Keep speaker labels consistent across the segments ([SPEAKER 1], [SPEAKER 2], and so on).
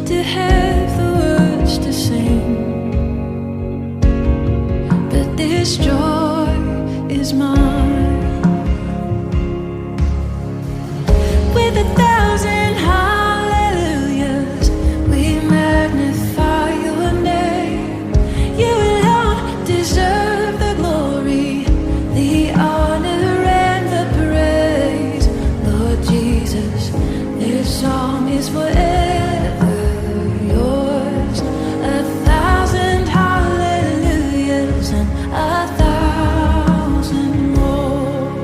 [SPEAKER 1] to have the words to sing, but this joy is mine. With 1,000 hallelujahs, we magnify your name. You alone deserve the glory, the honor and the praise. Lord Jesus, this song is forever yours. 1,000 hallelujahs and 1,000 more.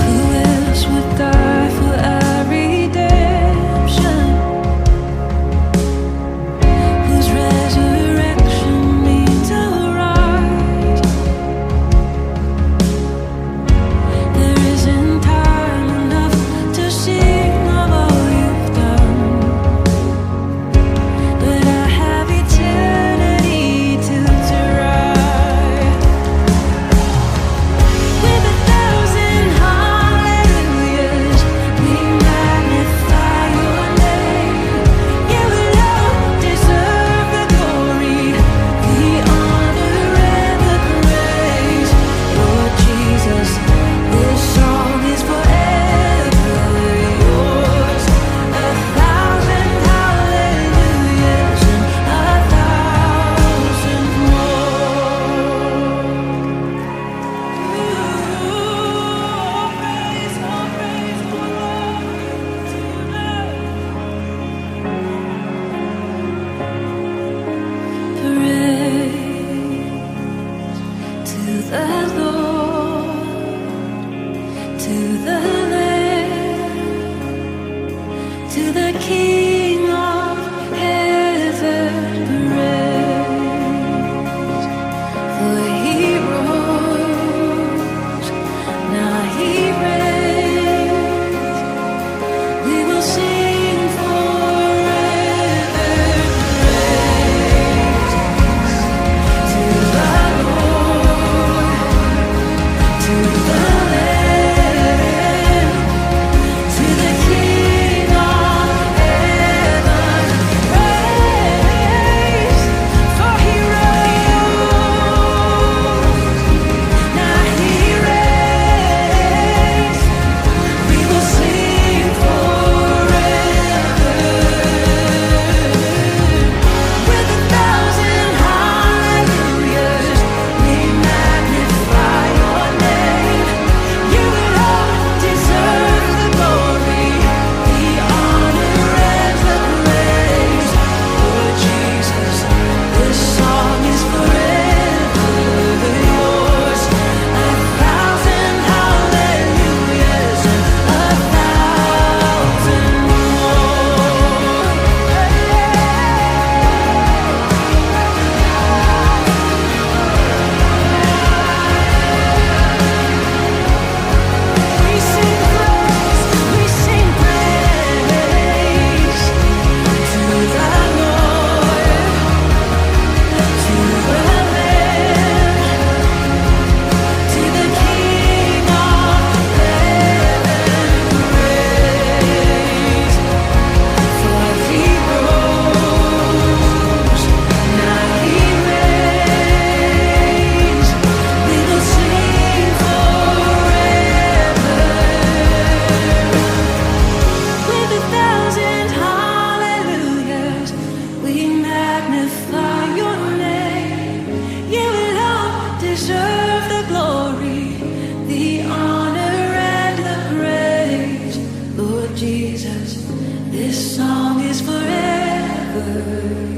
[SPEAKER 1] Who else would die for our redemption? Whose resurrection means a rise? There isn't time enough to sing of all you've done, but I have eternity to try. With 1,000 hallelujahs, we magnify your name. You alone deserve the glory, the honor and the praise. Lord Jesus, this song is forever yours. 1,000 hallelujahs and 1,000 more. Praise, oh praise, oh Lord, praise to the Lord, to the Lamb, to the King of heaven, praise. For he rose, now he reigns. We will sing forever, praise to the Lord, to the Lamb, to the King of heaven, praise. For he rose, now he reigns. We will sing forever. With 1,000 hallelujahs, we magnify your name. You alone deserve the glory, the honor and the praise. Lord Jesus, this song is forever yours. 1,000 hallelujahs and 1,000 more. We sing praise to the Lord, to the Lamb, to the King of heaven, praise. For he rose, now he reigns. We will sing forever. With 1,000 hallelujahs, we magnify your name. You alone deserve the glory, the honor and the praise. Lord Jesus, this song is forever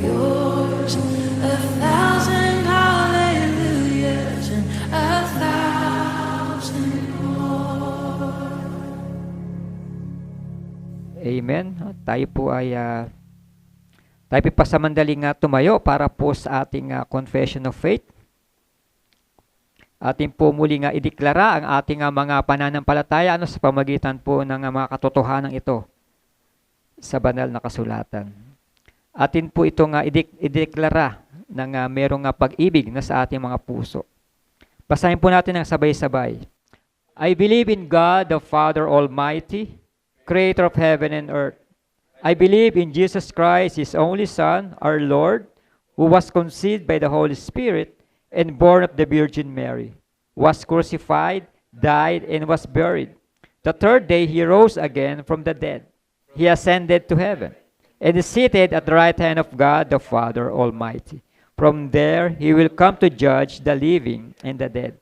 [SPEAKER 1] yours. 1,000 hallelujahs and 1,000 more.
[SPEAKER 2] Amen. Tayo po ay pasamandaling tumayo para po sa ating confession of faith. Atin po muli ideklara ang ating mga pananampalataya sa pamagitan po ng mga katotohanan ito sa banal na kasulatan. Atin po itong ideklara ng merong pag-ibig na sa ating mga puso. Basahin po natin ng sabay-sabay. I believe in God, the Father Almighty, creator of heaven and earth. I believe in Jesus Christ, His only Son, our Lord, who was conceived by the Holy Spirit and born of the Virgin Mary, was crucified, died, and was buried. The third day He rose again from the dead. He ascended to heaven and is seated at the right hand of God the Father Almighty. From there He will come to judge the living and the dead.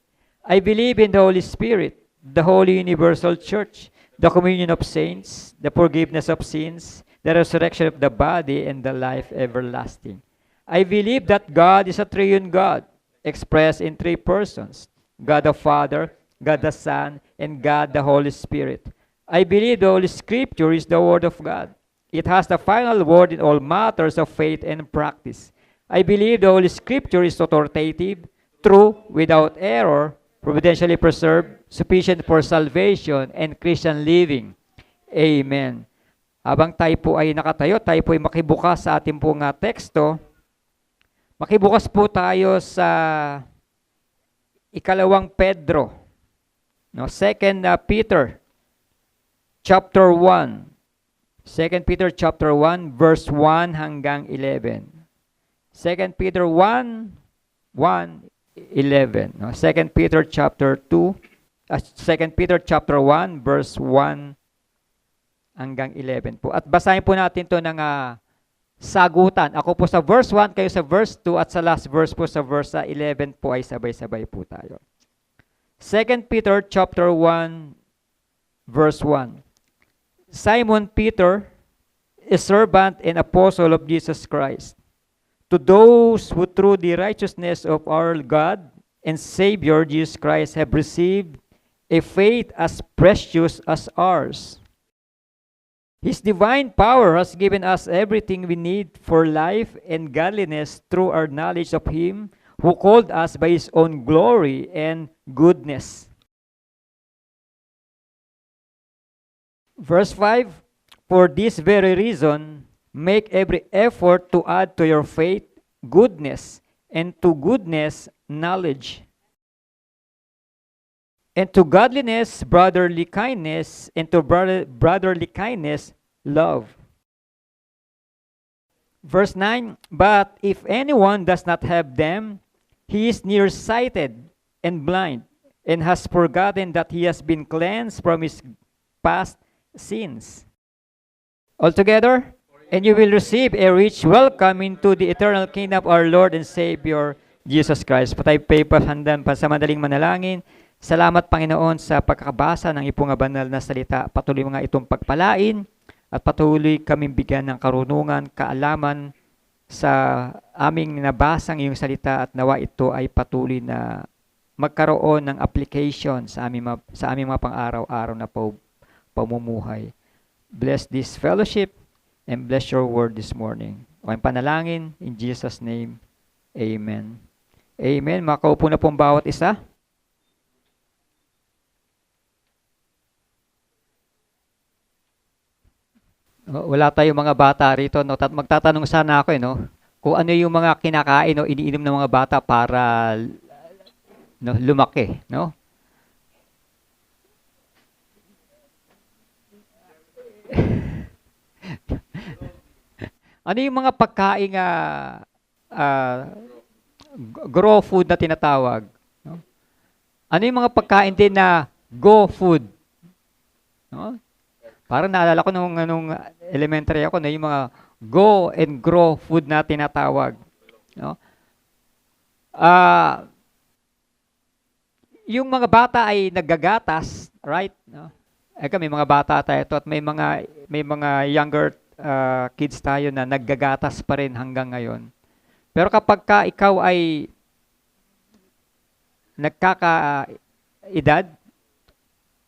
[SPEAKER 2] I believe in the Holy Spirit, the Holy Universal Church, the communion of saints, the forgiveness of sins, the resurrection of the body, and the life everlasting. I believe that God is a triune God, expressed in three persons, God the Father, God the Son, and God the Holy Spirit. I believe the Holy Scripture is the Word of God. It has the final word in all matters of faith and practice. I believe the Holy Scripture is authoritative, true, without error, providentially preserved, sufficient for salvation and Christian living. Amen. Habang tayo po ay nakatayo, tayo po ay makibukas sa ating pong teksto. Makibukas po tayo sa ikalawang Pedro. No, 2 Peter chapter 1. 2 Peter chapter 1 verse 1 hanggang 11. 2 Peter 1, 11. No? 2 Peter chapter 2, 2 Peter chapter 1 verse 1 hanggang 11 po. At basahin po natin to ng sagutan. Ako po sa verse 1, kayo sa verse 2, at sa last verse po sa verse 11 po ay sabay-sabay po tayo. 2 Peter chapter 1 verse 1. Simon Peter, a servant and apostle of Jesus Christ, to those who through the righteousness of our God and Savior Jesus Christ have received a faith as precious as ours. His divine power has given us everything we need for life and godliness through our knowledge of Him who called us by His own glory and goodness. Verse 5, for this very reason, make every effort to add to your faith goodness, and to goodness knowledge, and to godliness brotherly kindness, and to brotherly kindness love. Verse 9, but if anyone does not have them, he is nearsighted and blind, and has forgotten that he has been cleansed from his past sins. Altogether, and you will receive a rich welcome into the eternal kingdom of our Lord and Savior, Jesus Christ. Patay pahandan pa sa madaling manalangin. Salamat, Panginoon, sa pagkakabasa ng ipong banal na salita. Patuloy mga itong pagpalain at patuloy kaming bigyan ng karunungan, kaalaman sa aming nabasang iyong salita, at nawa ito ay patuloy na magkaroon ng application sa aming mga pang-araw-araw na pamumuhay. Bless this fellowship and bless your word this morning. O ang panalangin, in Jesus' name, amen. Amen. Makaupo na pong bawat isa. Wala tayong mga bata rito, no? Magtatanong sana ako, no? Kung ano yung mga kinakain o iniinom ng mga bata para lumaki, no? Ano yung mga pagkaing grow food na tinatawag? No? Ano yung mga pagkain din na go food? No? Parang naalala ko nung elementary ako na yung mga go and grow food na tinatawag. No? Yung mga bata ay naggagatas, right? No? May mga bata tayo at may mga younger kids tayo na naggagatas pa rin hanggang ngayon. Pero kapag ikaw ay nagkakaedad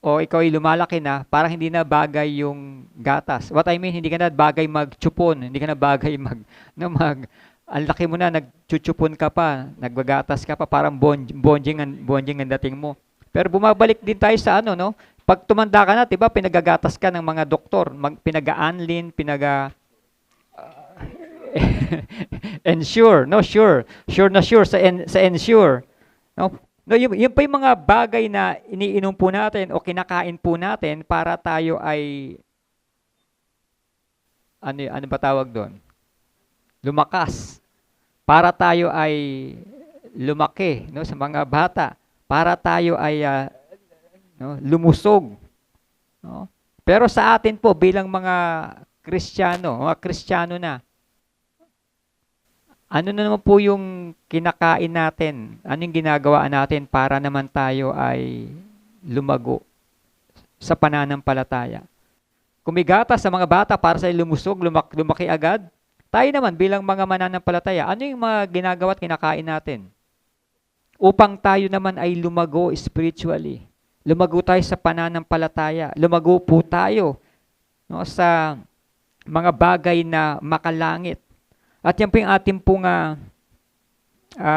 [SPEAKER 2] o ikaw ay lumalaki na, parang hindi na bagay yung gatas. What I mean, hindi ka na bagay magchupon, hindi ka na bagay ang laki mo na, nagchuchupon ka pa, naggagatas ka pa, parang bonjing ang dating mo. Pero bumabalik din tayo sa no? Pag tumanda ka na, 'di ba, pinagagatas ka ng mga doktor, pinaga-anlin, ensure, no, sure na sure sa ensure. No, yun pa yung mga bagay na iniinom po natin o kinakain po natin para tayo ay ano ba tawag doon? Lumakas. Para tayo ay lumaki, no, sa mga bata. Para tayo ay no, lumusog. No? Pero sa atin po bilang mga Kristiyano na, ano na naman po yung kinakain natin? Ano yung ginagawa natin para naman tayo ay lumago sa pananampalataya? Kumigata sa mga bata para sa lumusog, lumaki agad. Tayo naman bilang mga mananampalataya, ano yung mga ginagawa at kinakain natin? Upang tayo naman ay lumago spiritually. Lumago tayo sa pananampalataya. Lumago po tayo, no, sa mga bagay na makalangit. At yan po yung ating pong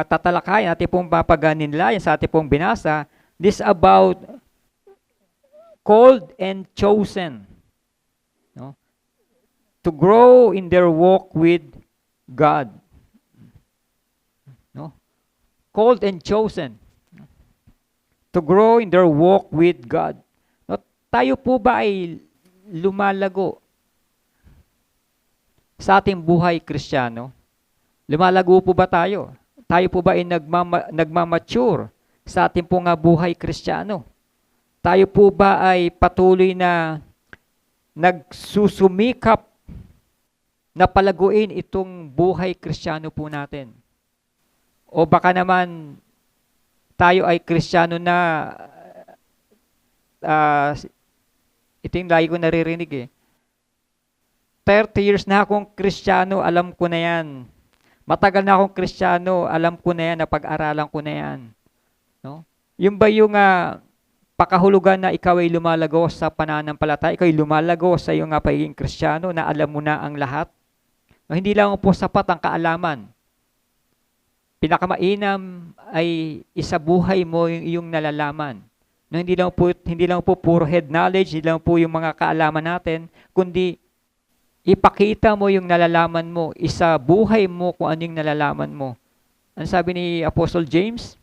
[SPEAKER 2] tatalakayan, ating pong papaganilayan sa ating pong binasa. This about called and chosen, no? To grow in their walk with God. No? Called and chosen. To grow in their walk with God. No? Tayo po ba ay lumalago sa ating buhay Kristiyano? Lumalago po ba tayo? Tayo po ba ay nagmamature sa ating pong buhay Kristiyano? Tayo po ba ay patuloy na nagsusumikap na palaguin itong buhay Kristiyano po natin? O baka naman tayo ay Kristiyano na ito yung lagi ko naririnig 30 years na akong Kristiyano, alam ko na yan. Matagal na akong Kristiyano, alam ko na yan, napag-aralan ko na yan. No? Yung ba yung pakahulugan na ikaw ay lumalago sa pananampalataya, ikaw ay lumalago sa iyong pagiging Kristiyano na alam mo na ang lahat? No, hindi lang po sapat ang kaalaman. Pinakamainam ay isabuhay mo yung iyong nalalaman. No, hindi lang po puro head knowledge, hindi lang po yung mga kaalaman natin, kundi ipakita mo yung nalalaman mo, isabuhay mo kung ano yung nalalaman mo. Ano sabi ni Apostle James?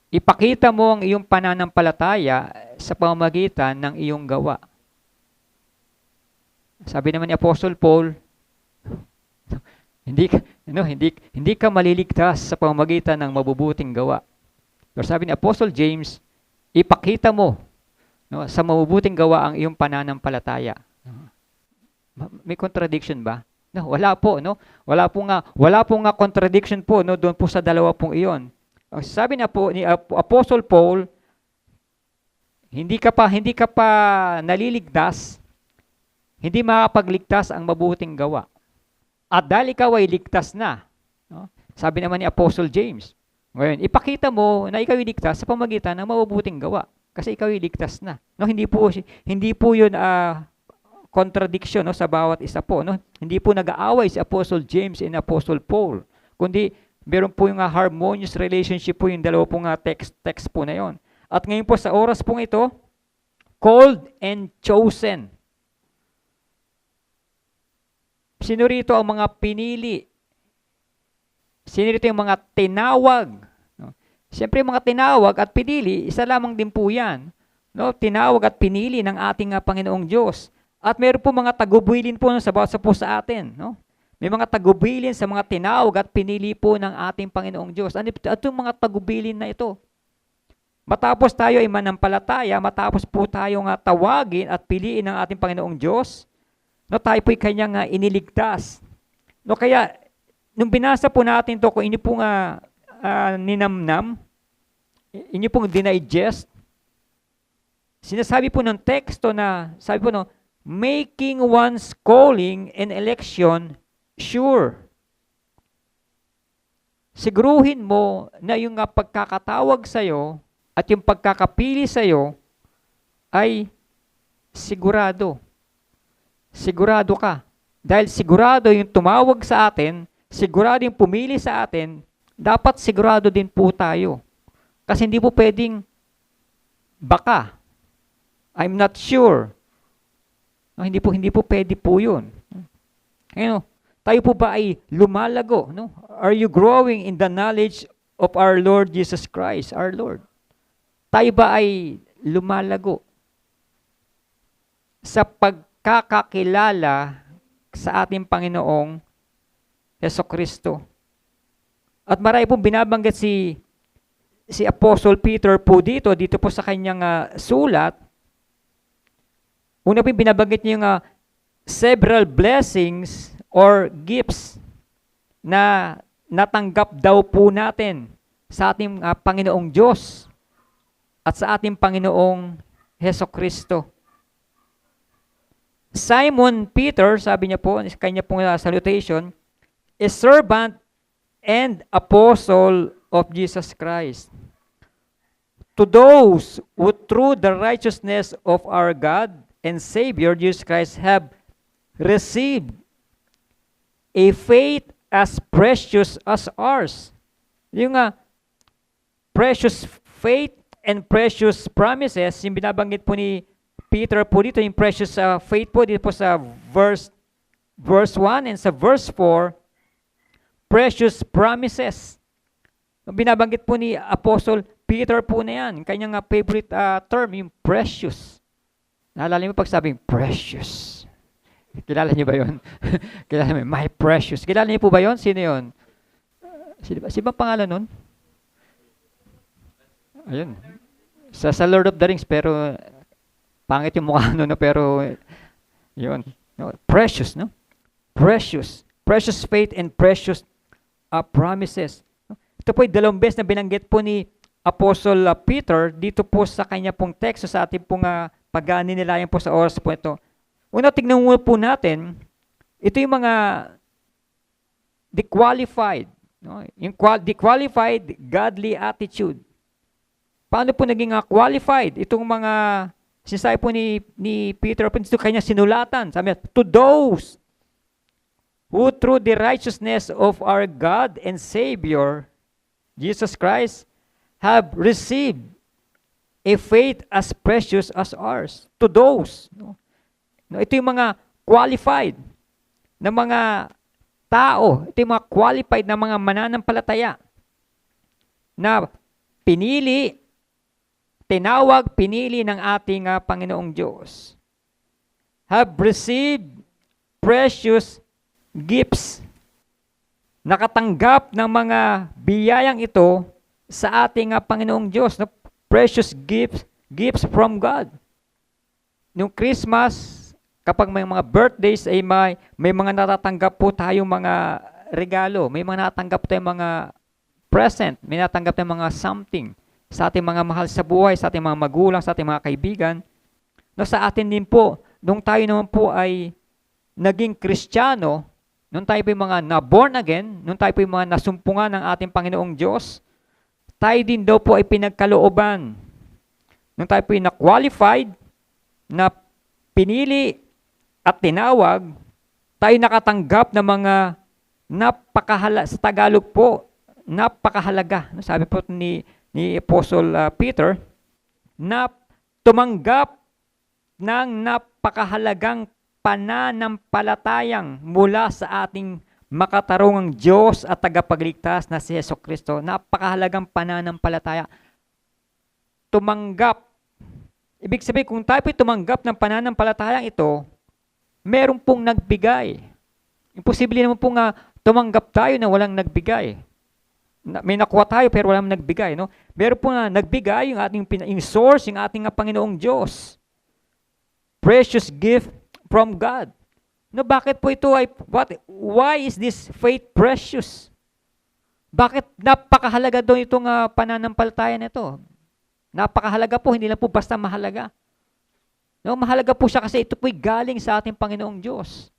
[SPEAKER 2] Ipakita mo ang iyong pananampalataya sa pamamagitan ng iyong gawa. Sabi naman ni Apostle Paul, hindi ka maliligtas sa pamamagitan ng mabubuting gawa. Pero sabi ni Apostle James, ipakita mo, no, sa mabubuting gawa ang iyong pananampalataya. May contradiction ba? No, wala po, no? Wala pong contradiction po, no, doon po sa dalawa pong iyon. Ang sabi na po ni Apostle Paul, hindi ka pa naliligtas, hindi makakapagligtas ang mabuting gawa. At dahil ikaw ay ligtas na, no? Sabi naman ni Apostle James, ngayon, ipakita mo na ikaw ay ligtas sa pamamagitan ng mabubuting gawa. Kasi ikaw ay ligtas na. No, hindi po 'yun contradiction, no, sa bawat isa po, no? Hindi po nag-aaway si Apostle James and Apostle Paul, kundi meron po yung harmonious relationship po yung dalawa pong text po na yon. At ngayon po sa oras pong ito, called and chosen. Sino rito ang mga pinili? Sino rito yung mga tinawag? No? Siyempre mga tinawag at pinili, isa lamang din po yan. No? Tinawag at pinili ng ating Panginoong Diyos. At meron po mga tagubilin po sa bawat po sa atin. No? May mga tagubilin sa mga tinawag at pinili po ng ating Panginoong Diyos. Ano itong mga tagubilin na ito? Matapos tayo ay manampalataya, matapos po tayong tawagin at piliin ng ating Panginoong Diyos, no, tayo po'y kanyang iniligtas. No, kaya, nung binasa po natin to, kung inyo pong ninamnam, inyo pong dinigest, sinasabi po ng teksto na, sabi po no, making one's calling and election sure. Siguruhin mo na yung pagkakatawag sa'yo at yung pagkakapili sa'yo ay sigurado. Sigurado ka. Dahil sigurado yung tumawag sa atin, sigurado yung pumili sa atin, dapat sigurado din po tayo. Kasi hindi po pwedeng baka. I'm not sure. No, hindi po pwede po yun. Tayo po ba ay lumalago? No? Are you growing in the knowledge of our Lord Jesus Christ, our Lord? Tayo ba ay lumalago sa pagkakakilala sa ating Panginoong Hesukristo. At marami pong binabanggit si Apostle Peter po dito po sa kanyang sulat. Una po binabanggit niya yung several blessings or gifts na natanggap daw po natin sa ating Panginoong Diyos at sa ating Panginoong Hesukristo. Simon Peter, sabi niya po, kanya pong salutation, a servant and apostle of Jesus Christ. To those who through the righteousness of our God and Savior Jesus Christ have received a faith as precious as ours. Yung precious faith and precious promises, yung binabanggit po ni Peter po dito, yung precious faith po dito po sa verse 1 and sa verse 4, precious promises. Binabanggit po ni Apostle Peter po na yan. Kanyang favorite term, yung precious. Naalala niyo pag sabing precious. Kilala niyo ba yun? Kilala niyo, my precious. Kilala niyo po ba yun? Sino yun? Sino ba pangalan nun? Ayun. Sa Lord of the Rings, pero pangit yung mukha nun, pero yun. No, precious, no? Precious. Precious faith and precious promises. Ito po yung dalawang beses na binanggit po ni Apostle Peter dito po sa kanya pong teksto sa ating pong pag-aninilayan po sa oras po ito. Una, tignan mo po natin, ito yung mga dequalified, no? Yung dequalified godly attitude. Paano po naging qualified? Itong mga sinasabi po ni Peter po dito kanya sinulatan. Sabi niya, to those who through the righteousness of our God and Savior, Jesus Christ, have received a faith as precious as ours. To those. No, ito yung mga qualified na mga tao. Ito yung mga qualified na mga mananampalataya na pinili ng ating Panginoong Diyos. Have received precious gifts. Nakatanggap ng mga biyayang ito sa ating Panginoong Diyos. No? Precious gifts from God. Noong Christmas, kapag may mga birthdays, ay may mga natatanggap po tayong mga regalo. May mga natatanggap tayong mga present. May natatanggap tayong mga something sa ating mga mahal sa buhay, sa ating mga magulang, sa ating mga kaibigan. No, sa atin din po, nung tayo naman po ay naging Kristiyano, nung tayo po yung mga na-born again, nung tayo po yung mga nasumpungan ng ating Panginoong Diyos, tayo din daw po ay pinagkalooban. Nung tayo po yung na-qualified, na pinili at tinawag, tayo nakatanggap ng mga sa Tagalog po, napakahalaga. Sabi po ni Apostle Peter, na tumanggap ng napakahalagang pananampalatayang mula sa ating makatarungang Diyos at tagapagligtas na si Hesukristo. Napakahalagang pananampalataya. Tumanggap. Ibig sabihin, kung tayo tumanggap ng pananampalatayang ito, meron pong nagbigay. Imposible naman pong tumanggap tayo na walang nagbigay. May nakuha tayo pero walang nagbigay. No? Meron pong nagbigay yung ating yung source, yung ating Panginoong Diyos. Precious gift from God. No, bakit po ito ay, why is this faith precious? Bakit napakahalaga doon itong pananampalataya nito? Napakahalaga po, hindi lang po basta mahalaga. No, mahalaga po siya kasi ito po'y galing sa ating Panginoong Diyos.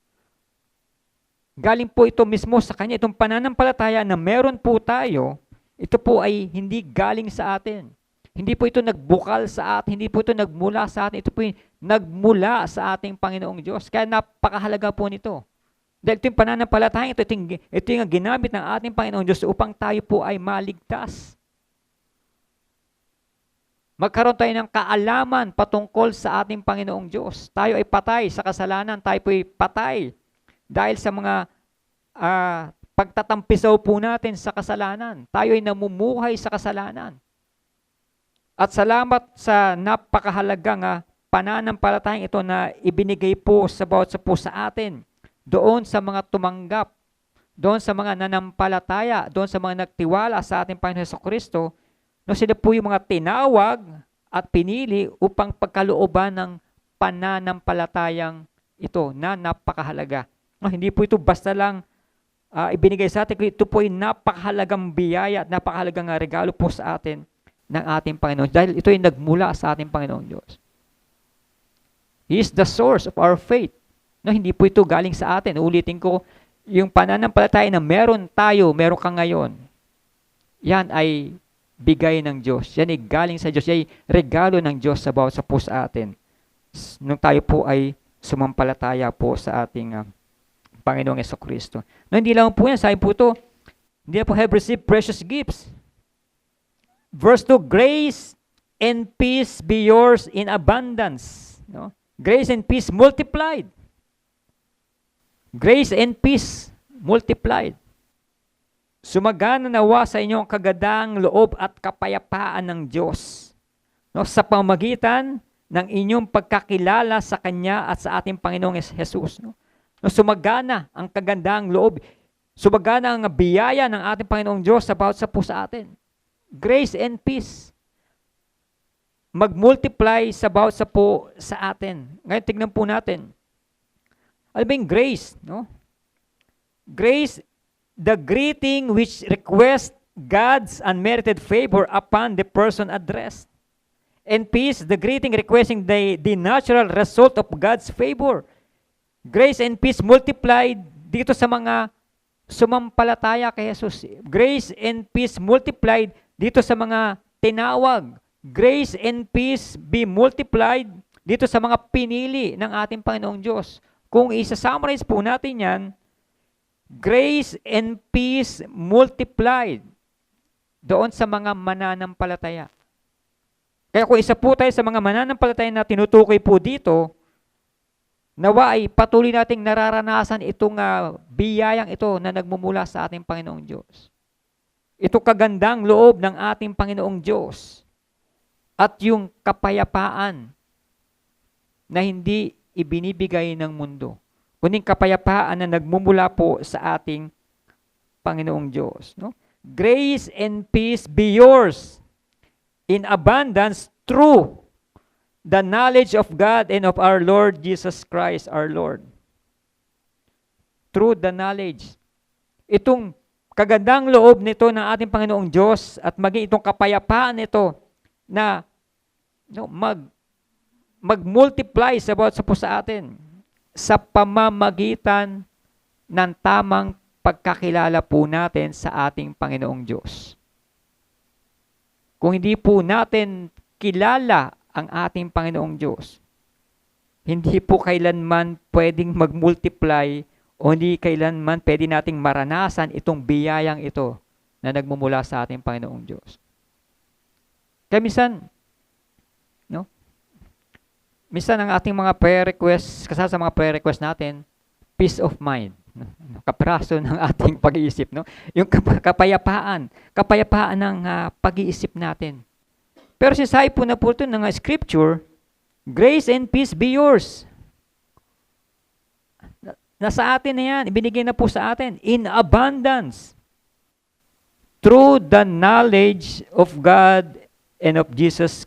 [SPEAKER 2] Galing po ito mismo sa Kanya. Itong pananampalataya na meron po tayo, ito po ay hindi galing sa atin. Hindi po ito nagbukal sa atin, hindi po ito nagmula sa atin, ito po yung nagmula sa ating Panginoong Diyos. Kaya napakahalaga po nito. Dahil ito yung pananampalataya, ito yung ginamit ng ating Panginoong Diyos upang tayo po ay maligtas. Magkaroon tayo ng kaalaman patungkol sa ating Panginoong Diyos. Tayo ay patay sa kasalanan, tayo po ay patay dahil sa mga pagtatampisaw po natin sa kasalanan. Tayo ay namumuhay sa kasalanan. At salamat sa napakahalagang pananampalatayang ito na ibinigay po sa bawat sa atin doon sa mga tumanggap, doon sa mga nanampalataya, doon sa mga nagtiwala sa ating Panginoon Hesukristo, no, sila po yung mga tinawag at pinili upang pagkalooban ng pananampalatayang ito na napakahalaga. No, hindi po ito basta lang ibinigay sa atin, ito po ay napakahalagang biyaya at napakahalagang regalo po sa atin ng ating Panginoon. Dahil ito ay nagmula sa ating Panginoong Diyos. He is the source of our faith. No, hindi po ito galing sa atin. Ulitin ko, yung pananampalataya na meron ka ngayon, yan ay bigay ng Diyos. Yan ay galing sa Diyos. Yan ay regalo ng Diyos sa bawat sa po sa atin. Nung tayo po ay sumampalataya po sa ating Panginoong Hesukristo. No, hindi lang po yan. Sabi po ito, hindi na po have received precious gifts. Verse 2, grace and peace be yours in abundance. No? Grace and peace multiplied. Grace and peace multiplied. Sumagana nawa sa inyong kagadang loob at kapayapaan ng Diyos, no, sa pamamagitan ng inyong pagkakilala sa Kanya at sa ating Panginoong Jesus. No? No, sumagana ang kagandang loob. Sumagana ang biyaya ng ating Panginoong Diyos sa bawat sa atin. Grace and peace. Mag-multiply sa bawat sa atin. Ngayon, tignan po natin. Ano ba yung grace? No? Grace, the greeting which requests God's unmerited favor upon the person addressed. And peace, the greeting requesting the natural result of God's favor. Grace and peace multiplied dito sa mga sumampalataya kay Jesus. Grace and peace multiplied dito sa mga tinawag. Grace and peace be multiplied dito sa mga pinili ng ating Panginoong Diyos. Kung isa-summarize po natin yan, grace and peace multiplied doon sa mga mananampalataya. Kaya kung isa po tayo sa mga mananampalataya na tinutukoy po dito, nawa ay patuloy nating nararanasan itong biyayang ito na nagmumula sa ating Panginoong Diyos. Ito kagandang loob ng ating Panginoong Diyos at yung kapayapaan na hindi ibinibigay ng mundo, kuning kapayapaan na nagmumula po sa ating Panginoong Diyos. No? Grace and peace be yours in abundance through the knowledge of God and of our Lord Jesus Christ, our Lord. Through the knowledge. Itong kagandang loob nito ng ating Panginoong Diyos at maging itong kapayapaan nito na mag-multiply sa bawat sa atin sa pamamagitan ng tamang pagkakilala po natin sa ating Panginoong Diyos. Kung hindi po natin kilala ang ating Panginoong Diyos, hindi po kailanman pwedeng mag-multiply o hindi kailanman pwede nating maranasan itong biyayang ito na nagmumula sa ating Panginoong Diyos. Kaya minsan ang ating mga prayer requests, kasama sa mga prayer requests natin, peace of mind. Kapraso ng ating pag-iisip. No? Yung kapayapaan ng pag-iisip natin. Pero sinasabi po na po ito ng scripture, grace and peace be yours. Nasa atin na yan, ibinigay na po sa atin, in abundance. Through the knowledge of God and of Jesus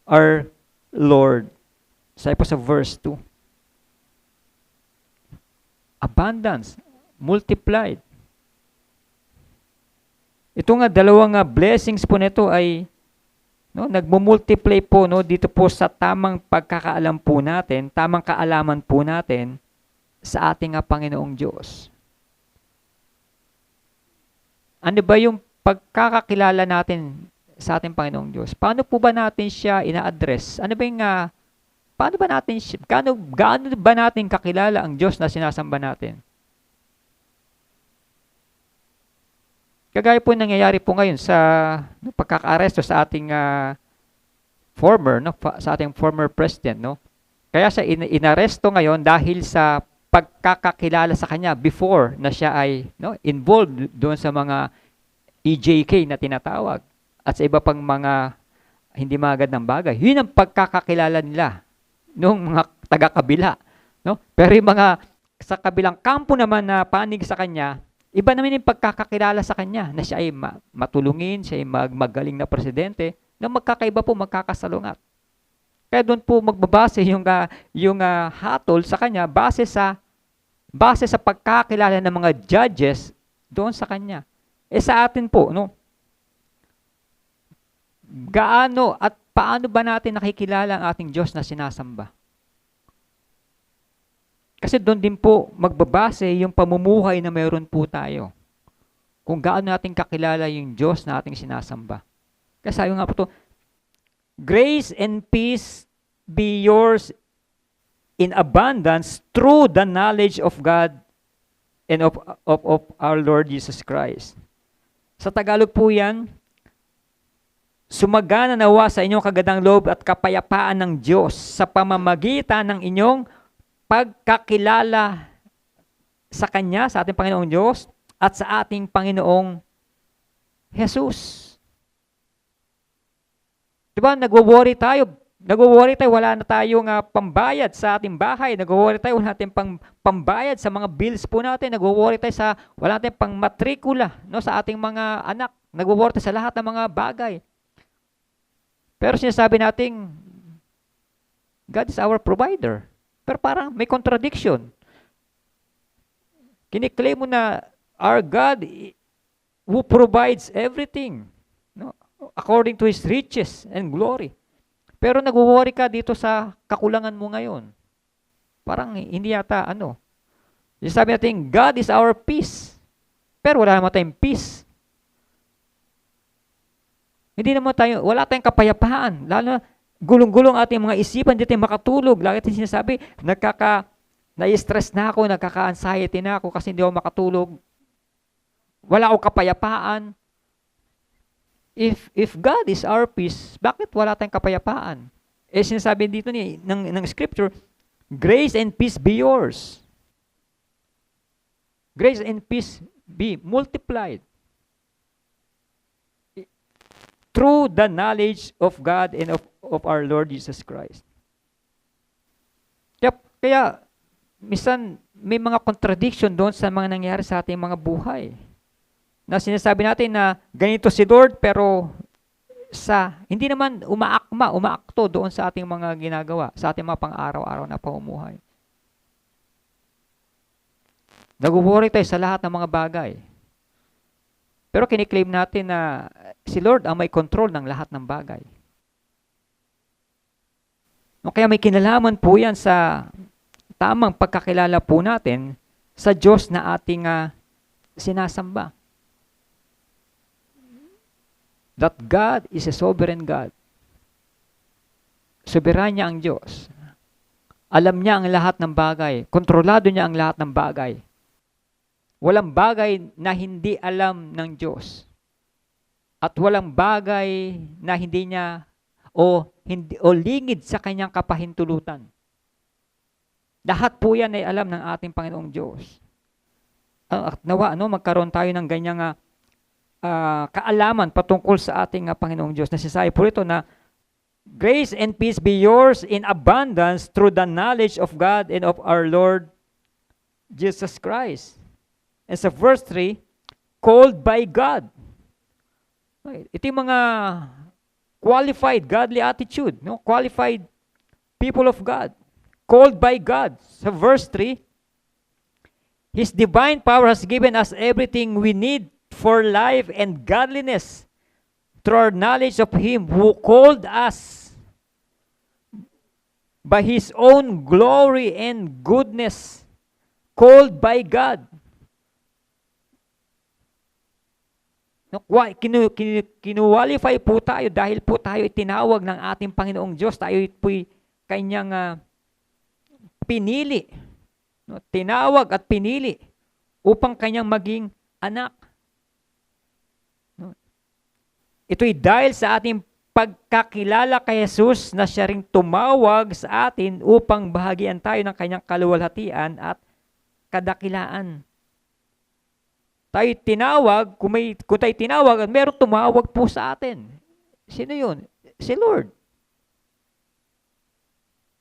[SPEAKER 2] our Lord. Sabi po sa verse 2. Abundance, multiplied. Ito nga, dalawang blessings po nito ay nagmumultiply po dito po sa tamang pagkakaalam po natin, tamang kaalaman po natin sa ating Panginoong Diyos. Ano ba yung pagkakakilala natin sa ating Panginoong Diyos? Paano po ba natin siya ina-address? Gaano ba natin kakilala ang Diyos na sinasamba natin? Kagaya po nangyayari po ngayon sa pagkaka-aresto sa ating former president, no? Kaya siya inaresto ngayon dahil sa pagkakakilala sa kanya before na siya ay involved doon sa mga EJK na tinatawag at sa iba pang mga hindi magandang bagay. Yun ang pagkakakilala nila nung mga taga-kabila, no? Pero yung mga sa kabilang kampo naman na panig sa kanya, iba naman yung pagkakakilala sa kanya na siya ay matulungin, siya ay magaling na presidente, na magkakaiba po, magkakasalungat. Kaya doon po magbabase yung hatol sa kanya base sa pagkakilala ng mga judges doon sa kanya. Sa atin po, no? Gaano at paano ba natin nakikilala ang ating Diyos na sinasamba? Kasi doon din po magbabase yung pamumuhay na mayroon po tayo. Kung gaano natin kakilala yung Diyos na ating sinasamba. Kasi sabi nga po ito, grace and peace be yours in abundance through the knowledge of God and of our Lord Jesus Christ. Sa Tagalog po yan, sumagana nawa sa inyong kagadang loob at kapayapaan ng Diyos sa pamamagitan ng inyong pagkakilala sa Kanya, sa ating Panginoong Diyos, at sa ating Panginoong Jesus. Diba, nagwo-worry tayo, wala na tayong pambayad sa ating bahay, nagwo-worry tayo, wala natin pambayad sa mga bills po natin, nagwo-worry tayo wala natin pang matrikula, no, sa ating mga anak, nagwo-worry tayo sa lahat ng mga bagay. Pero sinasabi natin, God is our provider. Pero parang may contradiction. Kiniklaim mo na our God who provides everything, no, according to His riches and glory. Pero nag-worry ka dito sa kakulangan mo ngayon. Parang hindi yata sabi natin, God is our peace. Pero wala naman tayong peace. Wala tayong kapayapaan. Lalo na, gulong-gulong ating mga isipan, hindi tayo makatulog. Lagi tayong sinasabi, na-stress na ako, nagkaka-anxiety na ako kasi hindi ako makatulog. Wala akong kapayapaan. If God is our peace, bakit wala tayong kapayapaan? Sinasabi dito ng scripture, grace and peace be yours. Grace and peace be multiplied through the knowledge of God and of our Lord Jesus Christ. Kaya minsan may mga contradiction doon sa mga nangyari sa ating mga buhay. Na sinasabi natin na ganito si Lord, pero hindi naman umaakto doon sa ating mga ginagawa, sa ating mga pang-araw-araw na pamumuhay. Nag-worry tayo sa lahat ng mga bagay. Pero kiniklaim natin na si Lord ang may control ng lahat ng bagay. Kaya may kinalaman po yan sa tamang pagkakilala po natin sa Diyos na ating sinasamba. That God is a sovereign God. Soberanya ang Diyos. Alam niya ang lahat ng bagay. Kontrolado niya ang lahat ng bagay. Walang bagay na hindi alam ng Diyos. At walang bagay na hindi niya o lingid sa kanyang kapahintulutan. Lahat po yan ay alam ng ating Panginoong Diyos. At nawa, magkaroon tayo ng ganyang kaalaman patungkol sa ating Panginoong Diyos. Nasisabi po ito na grace and peace be yours in abundance through the knowledge of God and of our Lord Jesus Christ. And sa verse 3, called by God. Ito yung mga qualified godly attitude, no? Qualified people of God. Called by God. Sa verse 3, His divine power has given us everything we need for life and godliness through our knowledge of Him who called us by His own glory and goodness. Called by God. Kinuwalify po tayo dahil po tayo itinawag ng ating Panginoong Diyos. Tayo po'y kanyang pinili. Tinawag at pinili upang kanyang maging anak. Ito'y dahil sa ating pagkakilala kay Jesus na siya ring tumawag sa atin upang bahagian tayo ng kanyang kaluwalhatian at kadakilaan. Tayo tinawag, kung tayo tinawag, meron tumawag po sa atin. Sino yun? Si Lord.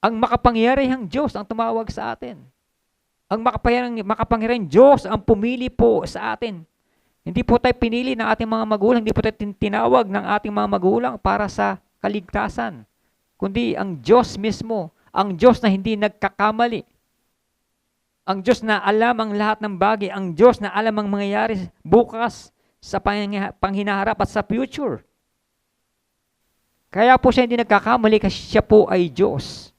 [SPEAKER 2] Ang makapangyarihang Diyos ang tumawag sa atin. Ang makapangyarihang Diyos ang pumili po sa atin. Hindi po tayo pinili ng ating mga magulang, hindi po tayo tinawag ng ating mga magulang para sa kaligtasan. Kundi ang Diyos mismo, ang Diyos na hindi nagkakamali. Ang Diyos na alam ang lahat ng bagay, ang Diyos na alam ang mangyayari bukas sa panghinaharap at sa future. Kaya po siya hindi nagkakamali kasi siya po ay Diyos.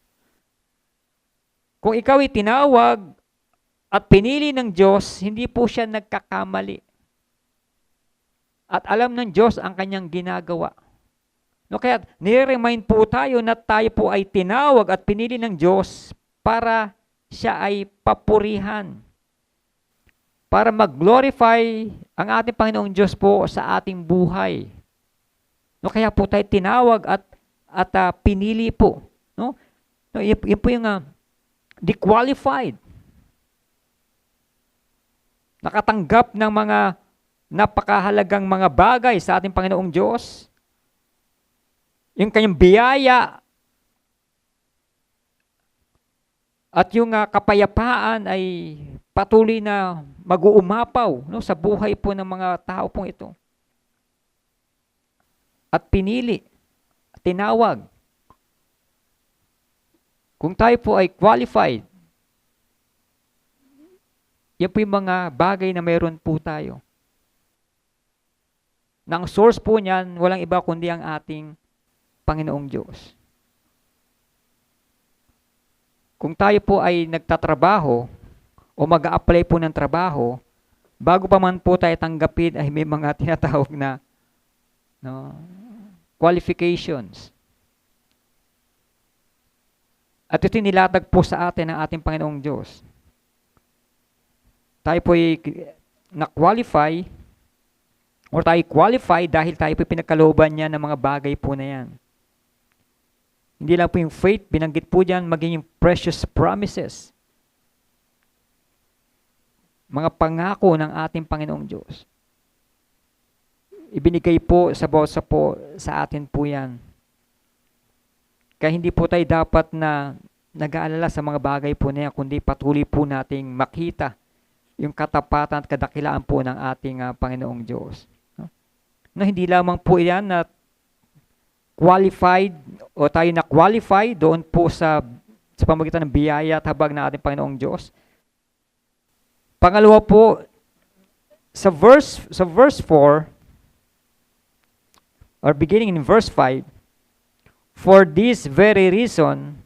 [SPEAKER 2] Kung ikaw ay tinawag at pinili ng Diyos, hindi po siya nagkakamali. At alam ng Diyos ang kanyang ginagawa. No, kaya nire-remind po tayo na tayo po ay tinawag at pinili ng Diyos para siya ay papurihan. Para mag-glorify ang ating Panginoong Diyos po sa ating buhay. No, kaya po tayo tinawag at pinili po. No? No, yun po yung di-qualified. Nakatanggap ng mga napakahalagang mga bagay sa ating Panginoong Diyos. Yung kanyang biyaya at yung kapayapaan ay patuloy na mag-uumapaw, no, sa buhay po ng mga tao pong ito. At pinili, tinawag. Kung tayo po ay qualified, yan po yung mga bagay na mayroon po tayo. Nang source po niyan, walang iba kundi ang ating Panginoong Diyos. Kung tayo po ay nagtatrabaho o mag-a-apply po ng trabaho, bago pa man po tayo tanggapin ay may mga tinatawag na qualifications. At ito nilatag po sa atin ng ating Panginoong Diyos. Tayo po ay na-qualify or tayo qualify dahil tayo po pinagkalooban niya ng mga bagay po na yan. Hindi lang po yung faith, binanggit po dyan, maging yung precious promises. Mga pangako ng ating Panginoong Diyos. Ibinigay po sa atin po yan. Kaya hindi po tayo dapat na nag-aalala sa mga bagay po na yan, kundi patuloy po nating makita yung katapatan at kadakilaan po ng ating Panginoong Diyos. No, hindi lamang po yan na qualified o tayo na qualify doon po sa pamagitan ng biyaya at habag ng ating Panginoong Diyos. Pangalawa po, sa verse 4, or beginning in verse 5, for this very reason,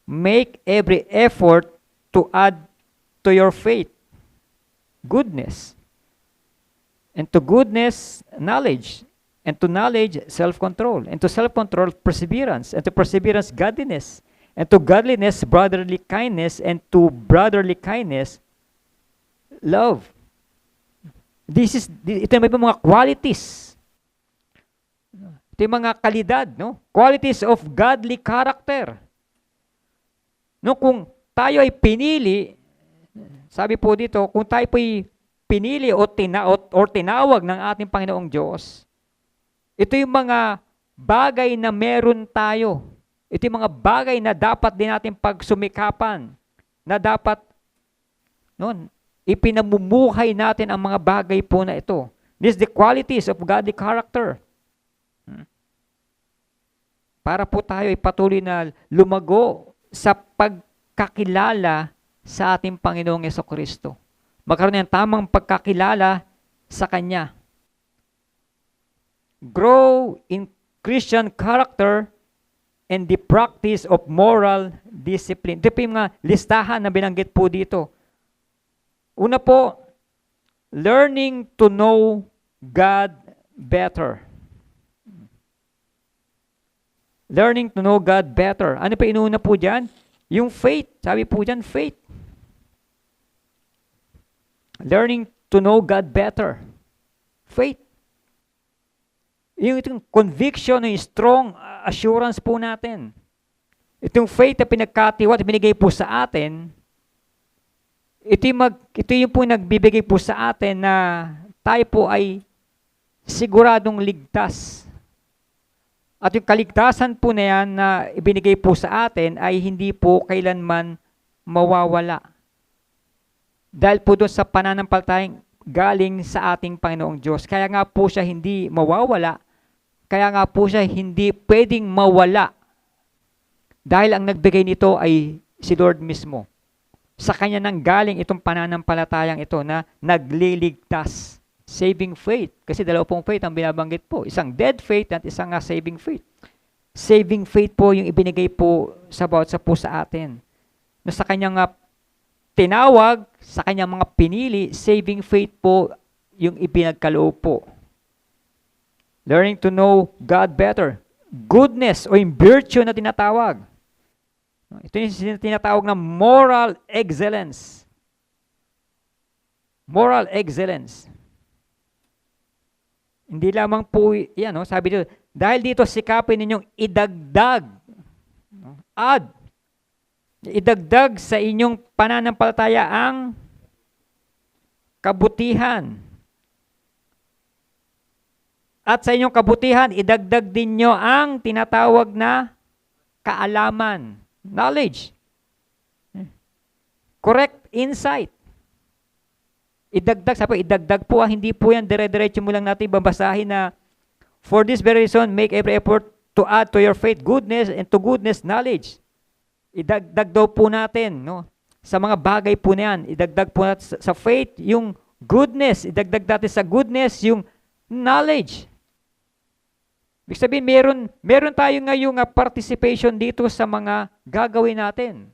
[SPEAKER 2] make every effort to add to your faith goodness, and to goodness, knowledge, and to knowledge, self-control, and to self-control, perseverance, and to perseverance, godliness, and to godliness, brotherly kindness, and to brotherly kindness, love. Ito may mga qualities. Ito yung mga kalidad, no? Qualities of godly character. No, kung tayo ay pinili, sabi po dito, kung tayo po ay pinili o tinawag ng ating Panginoong Diyos, ito yung mga bagay na meron tayo. Ito yung mga bagay na dapat din natin pagsumikapan, na dapat ipinamumuhay natin ang mga bagay po na ito. This is the qualities of godly character. Para po tayo ay patuloy na lumago sa pagkakilala sa ating Panginoong Jesucristo. Magkaroon ng tamang pagkakilala sa Kanya. Grow in Christian character and the practice of moral discipline. Ito po yung mga listahan na binanggit po dito. Una po, learning to know God better. Learning to know God better. Ano pa inuuna po dyan? Yung faith. Sabi po dyan, faith. Learning to know God better. Faith. Yung conviction, yung strong assurance po natin. Itong faith na pinagkatiwat, binigay po sa atin, ito yung po nagbibigay po sa atin na tayo po ay siguradong ligtas. At yung kaligtasan po na yan na ibinigay po sa atin ay hindi po kailanman mawawala. Dahil po doon sa pananampalatayang galing sa ating Panginoong Diyos. Kaya nga po siya hindi mawawala. Kaya nga po siya hindi pwedeng mawala. Dahil ang nagbigay nito ay si Lord mismo. Sa Kanya nang galing itong pananampalatayang ito na nagliligtas. Saving faith. Kasi dalawa pong faith ang binabanggit po. Isang dead faith at isang saving faith. Saving faith po yung ibinigay po sa bawat sa po sa atin. Na sa Kanyang tinawag, sa Kanyang mga pinili, saving faith po yung ipinagkaloob po. Learning to know God better. Goodness o yung virtue na tinatawag. Ito yung tinatawag na moral excellence. Moral excellence. Hindi lamang po, yan, sabi dito, dahil dito sikapin ninyong idagdag, add, idagdag sa inyong pananampalataya ang kabutihan. At sa inyong kabutihan, idagdag din nyo ang tinatawag na kaalaman, knowledge, correct insight. Idagdag, sabi, idagdag po, hindi po yan, dire-diretso mo lang natin babasahin na, for this very reason, make every effort to add to your faith goodness, and to goodness, knowledge. Idagdag daw po natin, sa mga bagay po na yan, idagdag po natin sa faith yung goodness, idagdag natin sa goodness yung knowledge. Ibig sabihin, meron tayo ngayong participation dito sa mga gagawin natin.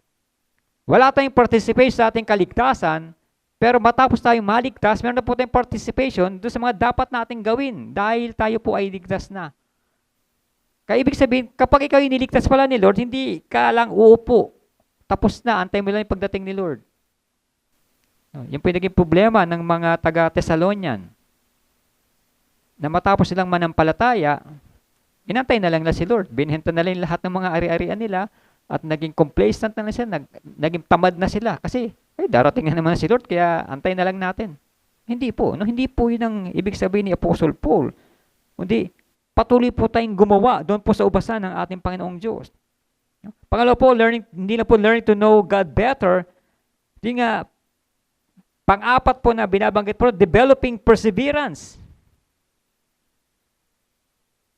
[SPEAKER 2] Wala tayong participation sa ating kaligtasan, pero matapos tayong maligtas, meron na po tayong participation doon sa mga dapat nating gawin dahil tayo po ay ligtas na. Kaya ibig sabihin, kapag ikaw iniligtas pala ni Lord, hindi ka lang uupo. Tapos na, antay mo lang yung pagdating ni Lord. Yung po yung naging problema ng mga taga-Thessalonian na matapos silang manampalataya, inantay na lang na si Lord. Binhenta na lang lahat ng mga ari-arian nila at naging complacent na lang sila, naging tamad na sila kasi darating na naman si Lord, kaya antay na lang natin. Hindi po. Hindi po yun ang ibig sabihin ni Apostle Paul. Kundi, patuloy po tayong gumawa doon po sa ubasan ng ating Panginoong Diyos. Pangalawa po, hindi na po learning to know God better. Hindi nga, pang-apat po na binabanggit po, developing perseverance.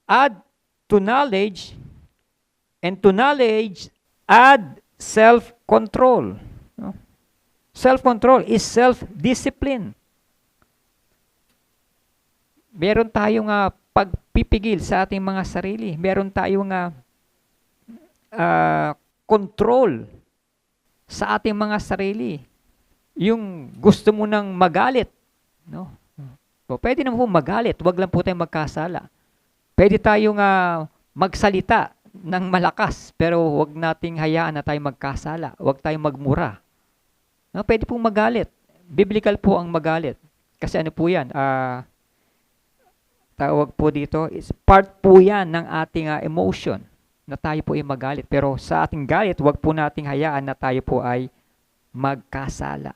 [SPEAKER 2] Add to knowledge, and to knowledge, add self-control. Self-control is self-discipline. Meron tayong pagpipigil sa ating mga sarili. Meron tayong control sa ating mga sarili. Yung gusto mo nang magalit. Pwede naman po magalit. Huwag lang po tayong magkasala. Pwede tayong magsalita ng malakas, pero huwag nating hayaan na tayo magkasala. Huwag tayong magmura. Pwede pong magalit. Biblical po ang magalit. Kasi ano po yan? Tawag po dito, is part po yan ng ating emotion na tayo po ay magalit. Pero sa ating galit, huwag po nating hayaan na tayo po ay magkasala.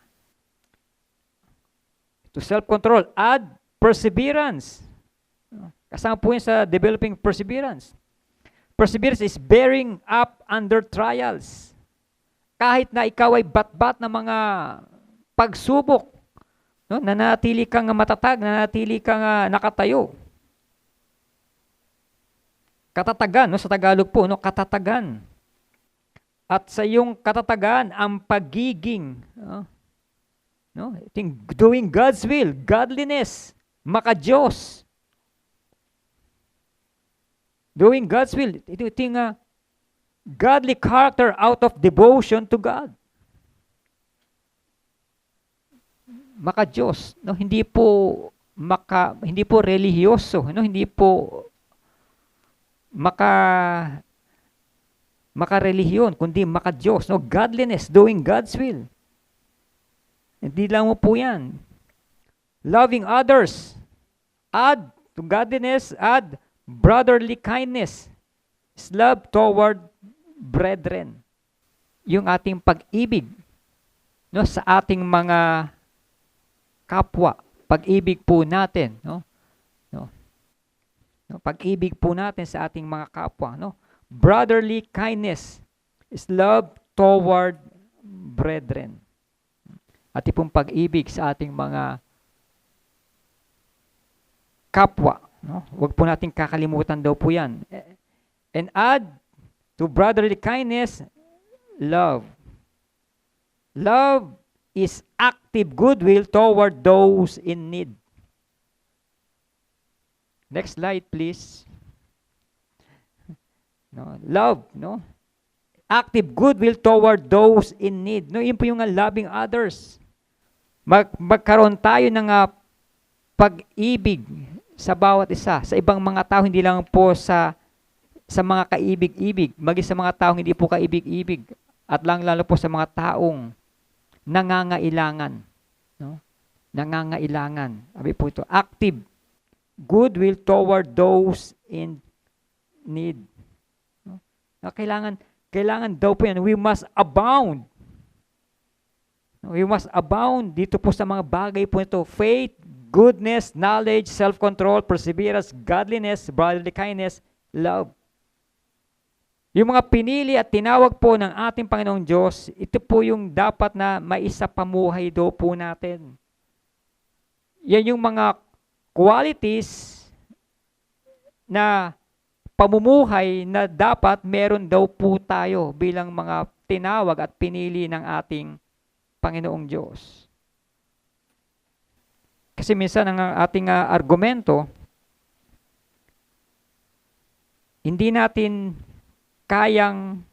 [SPEAKER 2] To self-control, add perseverance. Kasama po yan sa developing perseverance. Perseverance is bearing up under trials. Kahit na ikaw ay bat-bat ng mga pagsubok, nanatili kang matatag, nanatili kang nakatayo. Katatagan, sa Tagalog po, katatagan. At sa iyong katatagan, ang pagiging, doing God's will, godliness, maka-Diyos. Doing God's will, ito yung godly character out of devotion to God. Maka-Diyos, hindi po relihiyoso, hindi po maka-relihiyon, kundi maka-Diyos, godliness, doing God's will. Hindi lang mo po yan. Loving others, add to godliness, add brotherly kindness, is love toward brethren. Yung ating pag-ibig sa ating mga kapwa, pag-ibig po natin, pag-ibig po natin sa ating mga kapwa, brotherly kindness is love toward brethren. at pong pag-ibig sa ating mga kapwa. No? Huwag po natin kakalimutan daw po yan. And add to brotherly kindness, love. Love is active goodwill toward those in need. Next slide, please. No, love, no? Active goodwill toward those in need. No, yun po yung loving others. Magkaroon tayo ng pag-ibig sa bawat isa, sa ibang mga tao, hindi lang po sa mga kaibig-ibig, maging sa mga taong hindi po kaibig-ibig, at lalo po sa mga taong nangangailangan. No? Nangangailangan. Sabi po ito, active goodwill toward those in need. No? Kailangan daw po yan, we must abound. We must abound dito po sa mga bagay po ito, faith, goodness, knowledge, self-control, perseverance, godliness, brotherly kindness, love. Yung mga pinili at tinawag po ng ating Panginoong Diyos, ito po yung dapat na maisapamuhay daw po natin. Yan yung mga qualities na pamumuhay na dapat meron daw po tayo bilang mga tinawag at pinili ng ating Panginoong Diyos. Kasi minsan ang ating argumento, hindi natin kayang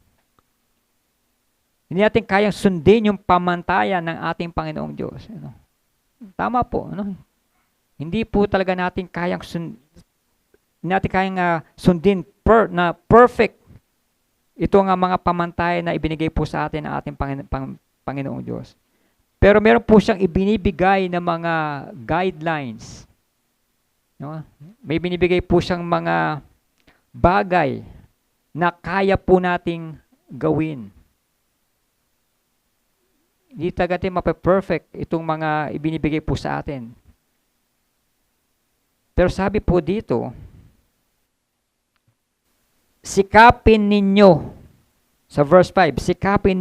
[SPEAKER 2] sundin yung pamantayan ng ating Panginoong Diyos. Ano? Tama po. Ano? Hindi po talaga natin kayang sundin na perfect ito nga mga pamantayan na ibinigay po sa atin ng ating Panginoong Diyos. Pero meron po siyang ibinibigay na mga guidelines. No? May binibigay po siyang mga bagay na kaya po nating gawin. Hindi talaga mape-perfect itong mga ibinibigay po sa atin. Pero sabi po dito, sikapin ninyo, sa verse 5, sikapin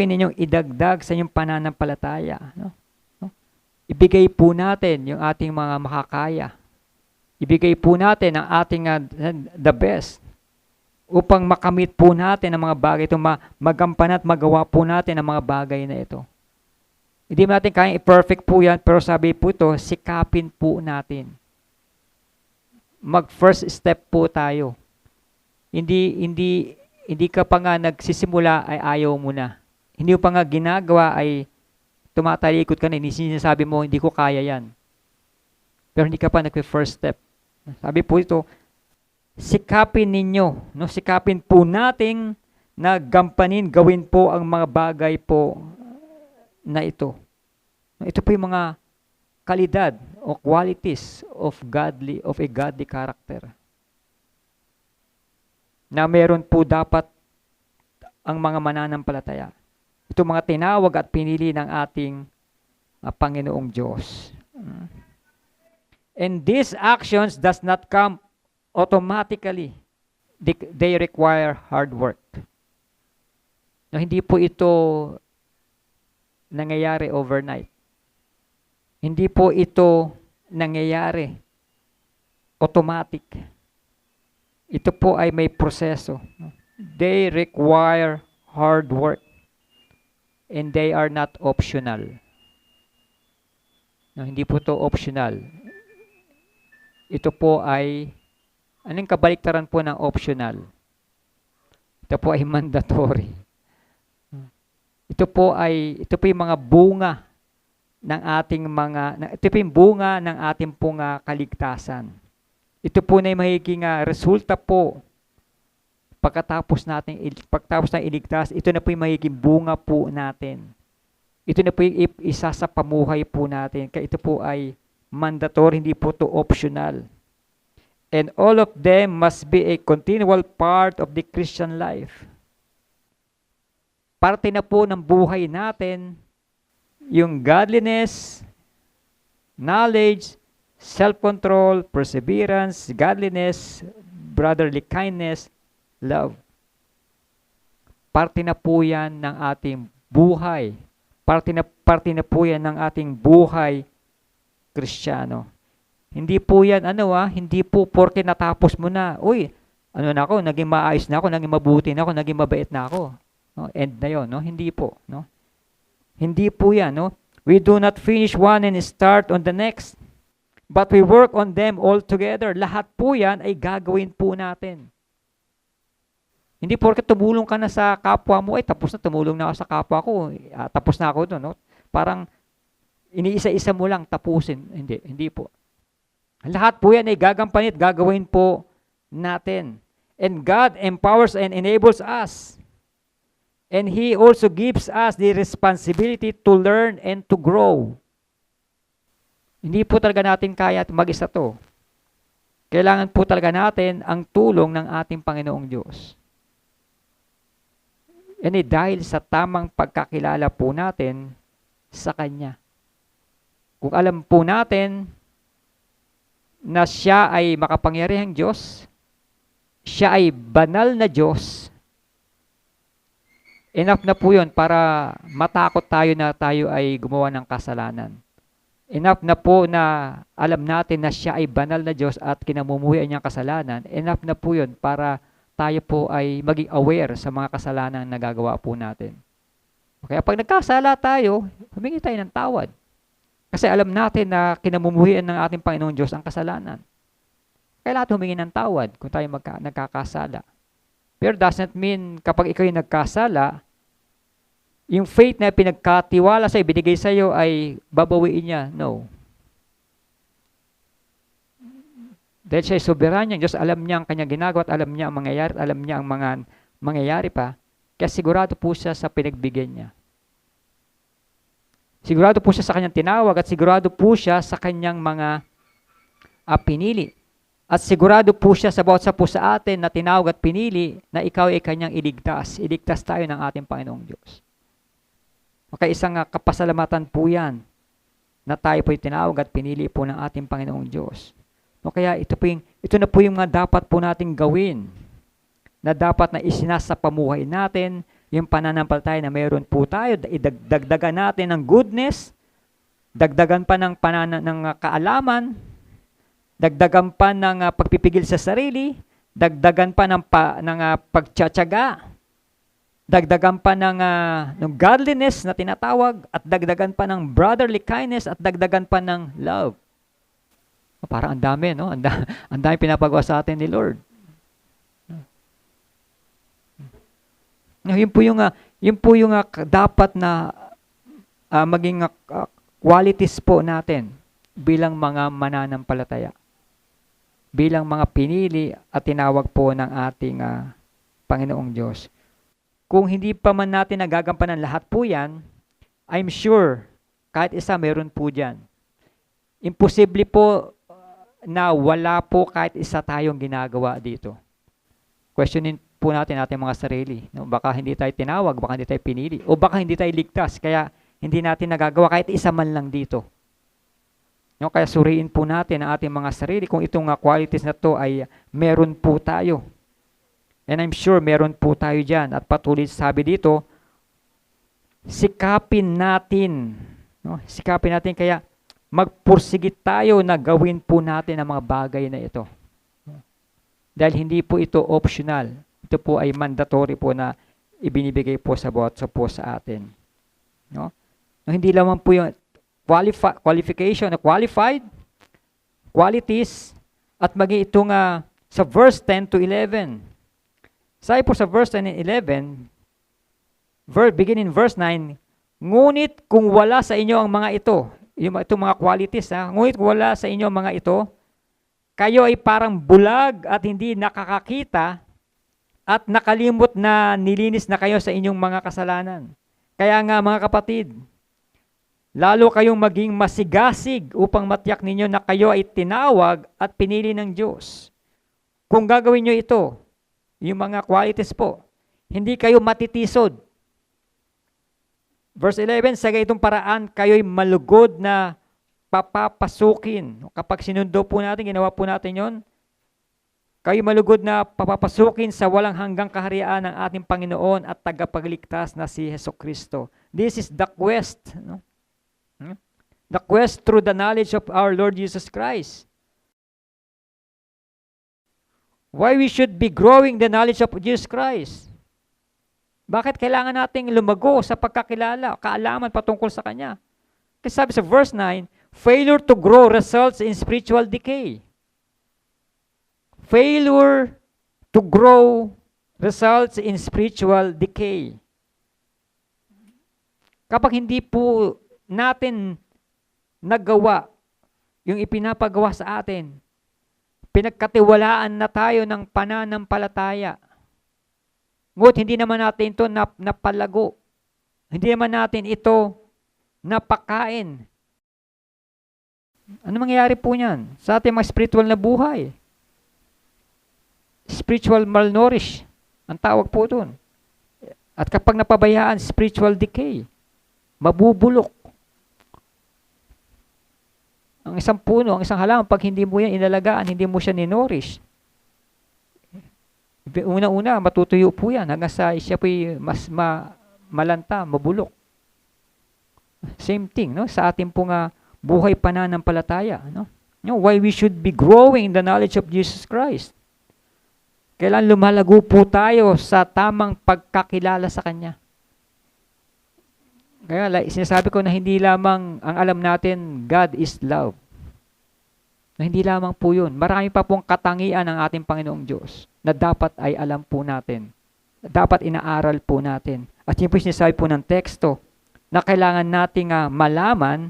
[SPEAKER 2] ninyong idagdag sa inyong pananampalataya. No? Ibigay po natin yung ating mga makakaya. Ibigay po natin ang ating the best upang makamit po natin ang mga bagay ito, magampanan at magawa po natin ang mga bagay na ito. Hindi natin kayang i-perfect po yan, pero sabi po ito, sikapin po natin. Mag-first step po tayo. Hindi ka pa nga nagsisimula ay ayaw mo na. Hindi mo pa nga ginagawa ay tumatalikod ka na. Hindi sinasabi mo, hindi ko kaya yan. Pero hindi ka pa nag-first step. Sabi po ito, sikapin ninyo. No? Sikapin po nating na gampanin, gawin po ang mga bagay po na ito. Ito po yung mga kalidad o qualities of a godly character. Na meron po dapat ang mga mananampalataya. Ito mga tinawag at pinili ng ating Panginoong Diyos. And these actions does not come automatically. They require hard work. No, hindi po ito nangyayari overnight. Hindi po ito nangyayari automatic. Ito po ay may proseso. They require hard work. And they are not optional. No, hindi po ito optional. Ito po ay, anong kabaliktaran po ng optional? Ito po ay mandatory. Ito po yung mga bunga ng ating ito po yung bunga ng ating pong kaligtasan. Ito po na yung magiging resulta po pagkatapos natin iligtas, ito na po yung magiging bunga po natin. Ito na po yung isa sa pamuhay po natin. Kaya ito po ay mandatory, hindi po ito optional. And all of them must be a continual part of the Christian life. Parte na po ng buhay natin yung godliness, knowledge, self-control, perseverance, godliness, brotherly kindness, love. Parte na po yan ng ating buhay. Parte na po yan ng ating buhay Kristiyano. Hindi po yan, hindi po porke natapos mo na, na ako, naging maayos na ako, naging mabuti na ako, naging mabait na ako. No? End na yun, no? Hindi po, no? Hindi po yan, no? We do not finish one and start on the next, but we work on them all together. Lahat po yan ay gagawin po natin. Hindi porke tumulong ka na sa kapwa mo, tapos na, tumulong na ako sa kapwa ko, tapos na ako doon, no? Parang iniisa-isa mo lang tapusin. Hindi po. Lahat po yan ay gagampanin at gagawin po natin. And God empowers and enables us. And He also gives us the responsibility to learn and to grow. Hindi po talaga natin kaya at mag-isa to. Kailangan po talaga natin ang tulong ng ating Panginoong Diyos. And dahil sa tamang pagkakilala po natin sa Kanya. Kung alam po natin na siya ay makapangyarihang Diyos, siya ay banal na Diyos, enough na po yun para matakot tayo na tayo ay gumawa ng kasalanan. Enough na po na alam natin na siya ay banal na Diyos at kinamumuhian niyang kasalanan. Enough na po yun para tayo po ay maging aware sa mga kasalanan na nagagawa po natin. Kaya pag nagkasala tayo, humingi tayo ng tawad. Kasi alam natin na kinamumuhian ng ating Panginoong Diyos ang kasalanan. Kaya lahat humingi ng tawad kung tayo nagkakasala. Pero doesn't mean kapag ikaw yung nagkasala, yung faith na pinagkatiwala sa'yo, binigay sa'yo ay babawiin niya. No. Dahil siya ay soberanya, Diyos, alam niya ang kanyang ginagawa at alam niya ang mangyayari at alam niya ang mga mangyayari pa. Kaya sigurado po siya sa pinagbigyan niya. Sigurado po siya sa kanyang tinawag at sigurado po siya sa kanyang mga pinili. At sigurado po siya sa bawat po sa atin na tinawag at pinili na ikaw ay kanyang iligtas. Iligtas tayo ng ating Panginoong Diyos. Maka isang kapasalamatan po yan na tayo po ay tinawag at pinili po ng ating Panginoong Diyos. No, kaya ito na po yung mga dapat po nating gawin na dapat na isinasa pamuhay natin, yung pananampalataya na meron po tayo, dagdagan natin ng goodness, dagdagan pa ng kaalaman, dagdagan pa ng pagpipigil sa sarili, dagdagan pa ng pagtsatsaga, dagdagan pa ng godliness na tinatawag, at dagdagan pa ng brotherly kindness, at dagdagan pa ng love. Parang ang dami, no? Ang dami pinapagawa sa atin ni Lord. Yun po yung dapat na maging qualities po natin bilang mga mananampalataya. Bilang mga pinili at tinawag po ng ating Panginoong Diyos. Kung hindi pa man natin nagagampanan lahat po yan, I'm sure kahit isa meron po dyan. Imposible po na wala po kahit isa tayong ginagawa dito. Questionin po natin ating mga sarili. No? Baka hindi tayo tinawag, baka hindi tayo pinili, o baka hindi tayo ligtas, kaya hindi natin nagagawa kahit isa man lang dito. No? Kaya suriin po natin ang ating mga sarili kung itong qualities na to ay meron po tayo. And I'm sure meron po tayo dyan. At patuloy sabi dito, sikapin natin. No? Sikapin natin, kaya magpursigit tayo na gawin po natin ang mga bagay na ito. Dahil hindi po ito optional. Ito po ay mandatory po na ibinibigay po sa bawat po sa atin. No? Hindi lamang po yung qualification, qualified, qualities, at maging itong sa verse 10 to 11. Sabi po sa verse 10 and 11, begin in verse 9, ngunit kung wala sa inyo ang mga ito, itong mga qualities, ngunit kung wala sa inyo ang mga ito, kayo ay parang bulag at hindi nakakakita at nakalimot na nilinis na kayo sa inyong mga kasalanan. Kaya nga mga kapatid, lalo kayong maging masigasig upang matiyak ninyo na kayo ay tinawag at pinili ng Diyos. Kung gagawin nyo ito, yung mga qualities po, hindi kayo matitisod. Verse 11, sa ganitong paraan, kayo'y malugod na papapasukin. Kapag sinundo po natin, ginawa po natin yon, Kayo malugod na papapasukin sa walang hanggang kaharian ng ating Panginoon at tagapagligtas na si Hesukristo. This is the quest. No? The quest through the knowledge of our Lord Jesus Christ. Why we should be growing the knowledge of Jesus Christ? Bakit kailangan nating lumago sa pagkakilala, kaalaman patungkol sa Kanya? Kasi sabi sa verse 9, failure to grow results in spiritual decay. Failure to grow results in spiritual decay. Kapag hindi po natin nagawa yung ipinapagawa sa atin, pinagkatiwalaan na tayo ng pananampalataya. Ngunit hindi naman natin ito napalago. Hindi naman natin ito napakain. Ano mangyayari po niyan sa ating mga spiritual na buhay? Spiritual malnourished, ang tawag po doon. At kapag napabayaan, spiritual decay, mabubulok. Ang isang puno, ang isang halaman, pag hindi mo yan inalagaan, hindi mo siya ninorish, una-una, matutuyo po yan hanggang sa siya po'y mas malanta, mabulok. Same thing, no? Sa ating pong buhay pananampalataya, no? Why we should be growing in the knowledge of Jesus Christ. Kailan lumalago po tayo sa tamang pagkakilala sa Kanya. Kaya sinasabi ko na hindi lamang ang alam natin, God is love. Na hindi lamang po yun. Marami pa pong katangian ng ating Panginoong Diyos na dapat ay alam po natin. Dapat inaaral po natin. At yun po sinasabi po ng teksto na kailangan nating malaman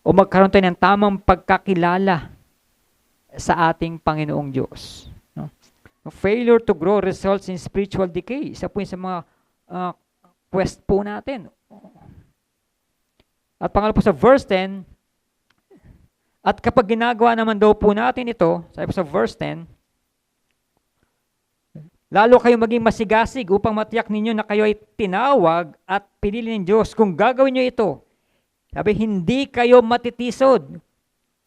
[SPEAKER 2] o magkaroon tayo ng tamang pagkakilala sa ating Panginoong Diyos. Failure to grow results in spiritual decay. Isa po yun sa mga quest po natin. At pangalawa po sa verse 10, at kapag ginagawa naman daw po natin ito, sabi po sa verse 10, lalo kayo maging masigasig upang matiyak ninyo na kayo ay tinawag at pinili ng Diyos. Kung gagawin nyo ito, sabi, hindi kayo matitisod.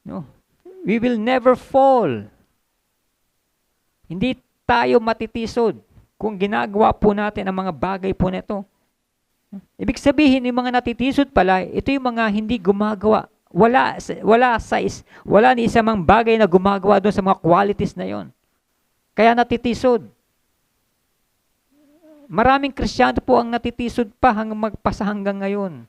[SPEAKER 2] No? We will never fall. Hindi tayo matitisod kung ginagawa po natin ang mga bagay po nito. Ibig sabihin, yung mga natitisod pala, ito yung mga hindi gumagawa. Wala ni isa mang bagay na gumagawa doon sa mga qualities na yon. Kaya natitisod. Maraming Kristiyano po ang natitisod pa hanggang ngayon.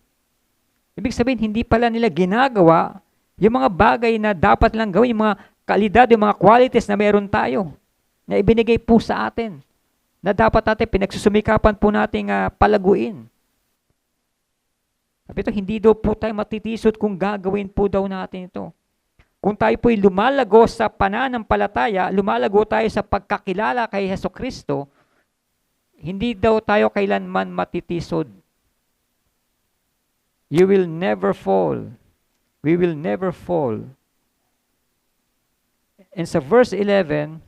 [SPEAKER 2] Ibig sabihin, hindi pala nila ginagawa yung mga bagay na dapat lang gawin, yung mga kalidad, yung mga qualities na meron tayo, na ibinigay po sa atin, na dapat natin pinagsusumikapan po nating palaguin. Sabi ito, hindi daw po tayo matitisod kung gagawin po daw natin ito. Kung tayo po'y lumalago sa pananampalataya, lumalago tayo sa pagkakilala kay Hesukristo, hindi daw tayo kailanman matitisod. You will never fall. We will never fall. And sa verse 11,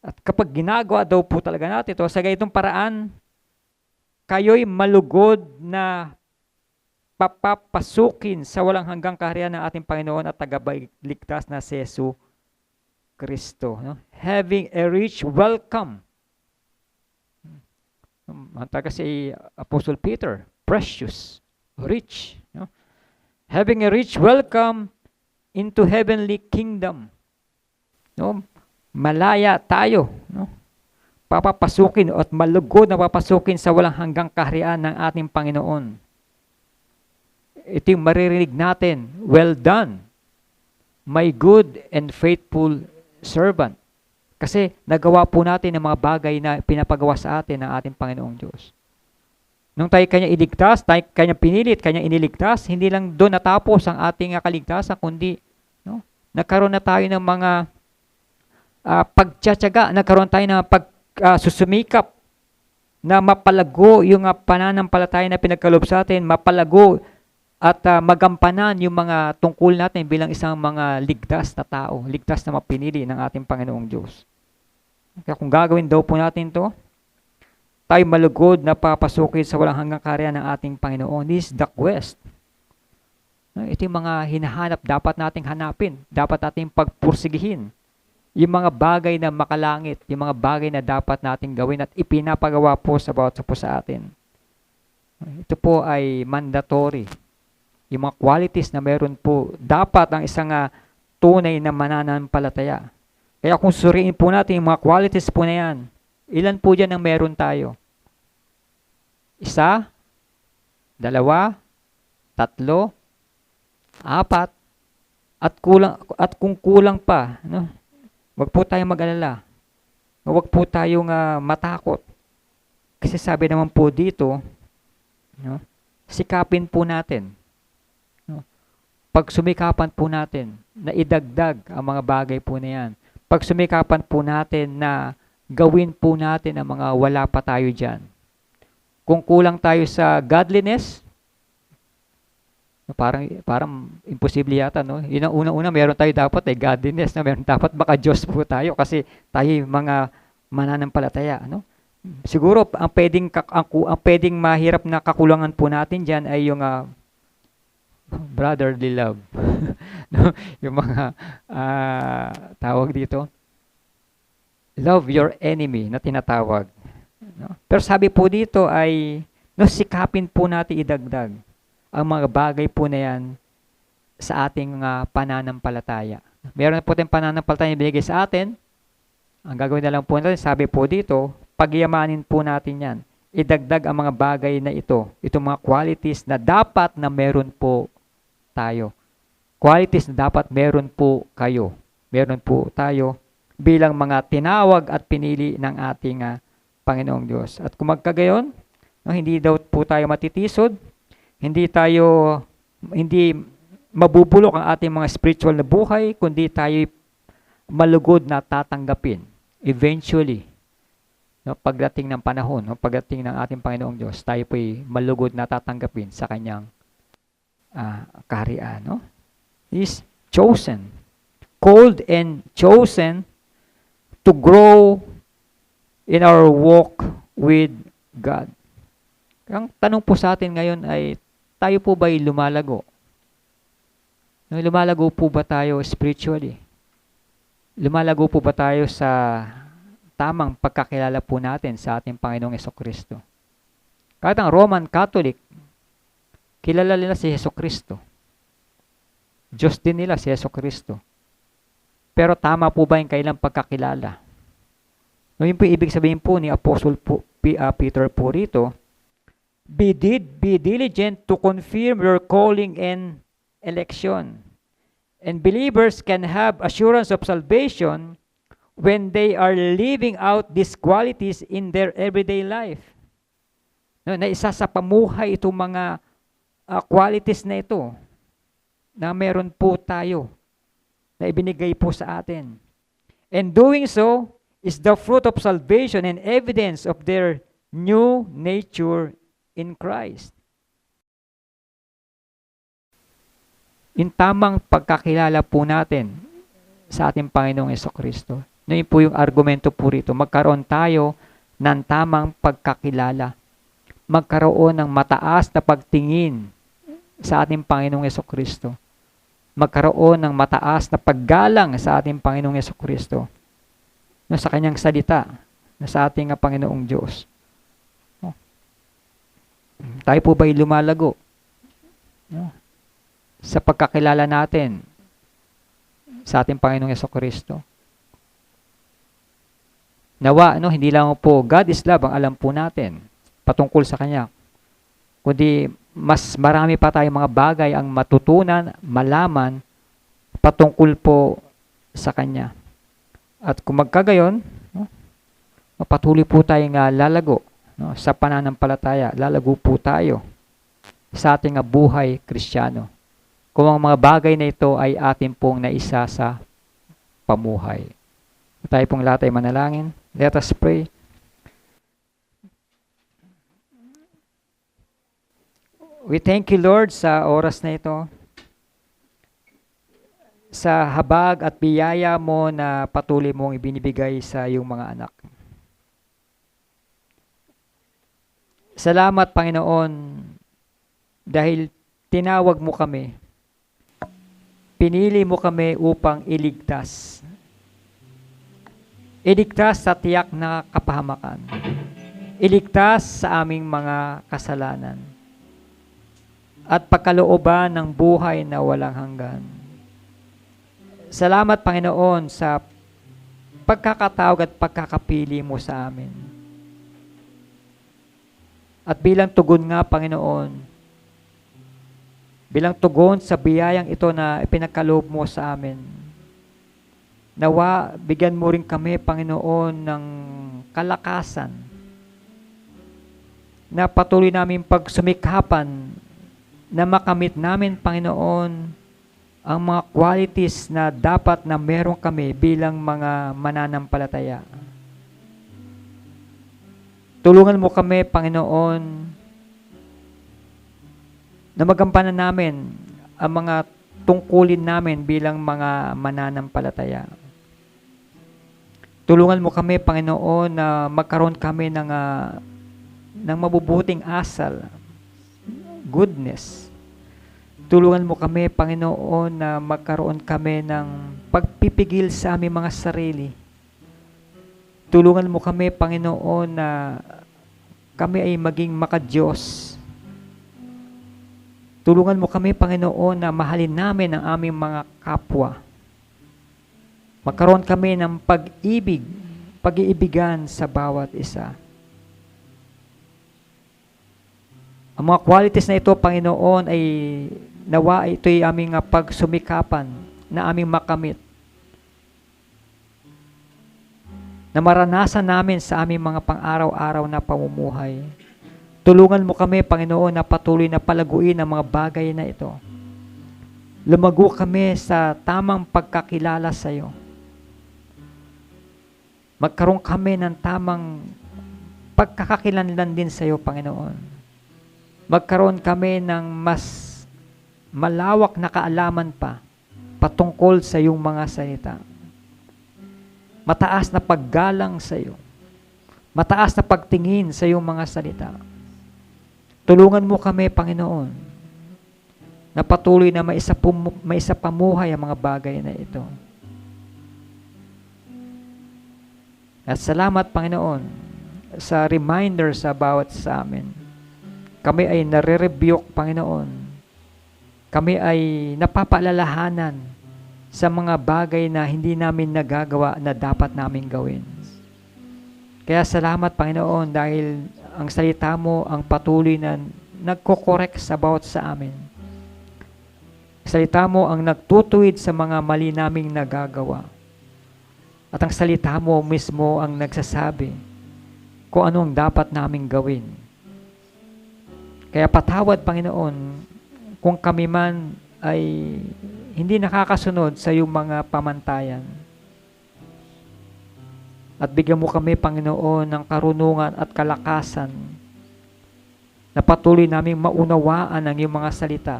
[SPEAKER 2] at kapag ginagawa daw po talaga natin ito, sa ganitong paraan, kayo'y malugod na papapasukin sa walang hanggang kaharian ng ating Panginoon at tagapagligtas na si Jesu Kristo. No? Having a rich welcome. Ang taga si Apostle Peter, precious, rich. No? Having a rich welcome into heavenly kingdom. No? Malaya tayo. No? Papapasukin at malugod na papasukin sa walang hanggang kaharian ng ating Panginoon. Ito yung maririnig natin, well done, my good and faithful servant. Kasi nagawa po natin ang mga bagay na pinapagawa sa atin ng ating Panginoong Diyos. Nung tayo kanya iligtas, tayo kanya pinilit, kanya iniligtas, hindi lang doon natapos ang ating kaligtasan, kundi nagkaroon na tayo ng mga pagtsatsaga, nagkaroon tayo ng susumikap na mapalago yung pananampalataya na pinagkaloob sa atin, mapalago at magampanan yung mga tungkol natin bilang isang mga ligtas na tao, ligtas na mapinili ng ating Panginoong Diyos. Kaya kung gagawin daw po natin to, tayo malugod na papasukin sa walang hanggang kaharian ng ating Panginoon. This is the quest. Ito yung mga hinahanap, dapat nating hanapin, dapat nating pagpursigihin. yung mga bagay na makalangit, yung mga bagay na dapat nating gawin at ipinapagawa po sa bawat isa po sa atin. Ito po ay mandatory. Yung mga qualities na meron po, dapat ang isang tunay na mananampalataya. Kaya kung suriin po natin yung mga qualities po na yan, ilan po dyan ang meron tayo? 1, 2, 3, 4, at kung kulang pa, no? Huwag po tayong mag-alala. Huwag po tayong matakot. Kasi sabi naman po dito, no? Sikapin po natin. No? Pagsumikapan po natin na idagdag ang mga bagay po na yan. Pagsumikapan po natin na gawin po natin ang mga wala pa tayo dyan. Kung kulang tayo sa godliness, parang imposible yata, no? Yun ang unang-una, meron tayo dapat godliness, no? Meron dapat baka Diyos po tayo kasi tayo mga mananampalataya, no? Siguro ang pwedeng mahirap na kakulangan po natin diyan ay yung brotherly love. No? Yung mga tawag dito, love your enemy na tinatawag, no? Pero sabi po dito ay sikapin po natin idagdag ang mga bagay po na yan sa ating pananampalataya. Meron po tayong pananampalataya na binigay sa atin. Ang gagawin na lang po natin, sabi po dito, pagyamanin po natin yan. Idagdag ang mga bagay na ito. Itong mga qualities na dapat na meron po tayo. Qualities na dapat meron po kayo. Meron po tayo bilang mga tinawag at pinili ng ating Panginoong Diyos. At kung magkagayon, hindi daw po tayo matitisod, hindi mabubulok ang ating mga spiritual na buhay, kundi tayo malugod na tatanggapin. Eventually, no, pagdating ng panahon, no, pagdating ng ating Panginoong Diyos, tayo po'y malugod na tatanggapin sa kanyang kaharian. No? He's chosen, called and chosen to grow in our walk with God. Ang tanong po sa atin ngayon ay, tayo po ba'y lumalago? No, lumalago po ba tayo spiritually? Lumalago po ba tayo sa tamang pagkakilala po natin sa ating Panginoong Jesucristo? Kahit ang Roman Catholic, kilala nila si Jesucristo. Diyos din nila si Jesucristo. Pero tama po ba yung kailang pagkakilala? No, yun po ibig sabihin po ni Apostle Peter po rito, Be diligent to confirm your calling and election. And believers can have assurance of salvation when they are living out these qualities in their everyday life. No, na isa sa pamuhay itong mga qualities na ito na meron po tayo na ibinigay po sa atin. And doing so is the fruit of salvation and evidence of their new nature in Christ. Yung tamang pagkakilala po natin sa ating Panginoong Jesucristo. Yun po yung argumento po rito. Magkaroon tayo ng tamang pagkakilala. Magkaroon ng mataas na pagtingin sa ating Panginoong Jesucristo. Magkaroon ng mataas na paggalang sa ating Panginoong Jesucristo. Sa kanyang salita, sa ating Panginoong Diyos. Tayo po ba'y lumalago? Sa pagkakilala natin sa ating Panginoong Jesucristo. Nawa, hindi lang po God is love ang alam po natin patungkol sa Kanya, kundi mas marami pa tayong mga bagay ang matutunan, malaman patungkol po sa Kanya. At kung magkagayon, patuloy po tayong lalago sa pananampalataya, lalago po tayo sa ating buhay Kristiyano. Kung ang mga bagay na ito ay atin pong naisa sa pamuhay. Tayo pong lahat ay manalangin. Let us pray. We thank you, Lord, sa oras na ito. Sa habag at biyaya mo na patuloy mong ibinibigay sa iyong mga anak. Salamat, Panginoon, dahil tinawag mo kami. Pinili mo kami upang iligtas. Iligtas sa tiyak na kapahamakan. Iligtas sa aming mga kasalanan. At pagkalooban ng buhay na walang hanggan. Salamat, Panginoon, sa pagkakatawag at pagkakapili mo sa amin. At bilang tugon nga, Panginoon, bilang tugon sa biyayang ito na ipinagkaloob mo sa amin, nawa, bigyan mo rin kami, Panginoon, ng kalakasan na patuloy namin pagsumikapan na makamit namin, Panginoon, ang mga qualities na dapat na meron kami bilang mga mananampalataya. Tulungan mo kami, Panginoon, na magampanan namin ang mga tungkulin namin bilang mga mananampalataya. Tulungan mo kami, Panginoon, na magkaroon kami ng mabubuting asal, goodness. Tulungan mo kami, Panginoon, na magkaroon kami ng pagpipigil sa aming mga sarili. Tulungan mo kami, Panginoon, na kami ay maging makadiyos. Tulungan mo kami, Panginoon, na mahalin namin ang aming mga kapwa. Magkaroon kami ng pag-ibig, pag-iibigan sa bawat isa. Ang mga qualities na ito, Panginoon, ay nawa ito'y aming pagsumikapan na aming makamit. Na maranasan namin sa aming mga pang-araw-araw na pamumuhay. Tulungan mo kami, Panginoon, na patuloy na palaguin ang mga bagay na ito. Lumago kami sa tamang pagkakilala sa iyo. Magkaroon kami ng tamang pagkakakilanlan din sa iyo, Panginoon. Magkaroon kami ng mas malawak na kaalaman pa patungkol sa iyong mga salita. Mataas na paggalang sa iyo. Mataas na pagtingin sa iyong mga salita. Tulungan mo kami, Panginoon, na patuloy na maisapamuhay ang mga bagay na ito. At salamat, Panginoon, sa reminder sa bawat sa amin. Kami ay nare-rebuke, Panginoon. Kami ay napapaalalahanan sa mga bagay na hindi namin nagagawa na dapat namin gawin. Kaya salamat, Panginoon, dahil ang salita mo ang patuloy na nagko-correct sa bawat sa amin. Salita mo ang nagtutuwid sa mga mali naming nagagawa. At ang salita mo mismo ang nagsasabi kung ano ang dapat naming gawin. Kaya patawad, Panginoon, kung kami man ay hindi nakakasunod sa iyong mga pamantayan. At bigyan mo kami, Panginoon, ng karunungan at kalakasan na patuloy naming maunawaan ang iyong mga salita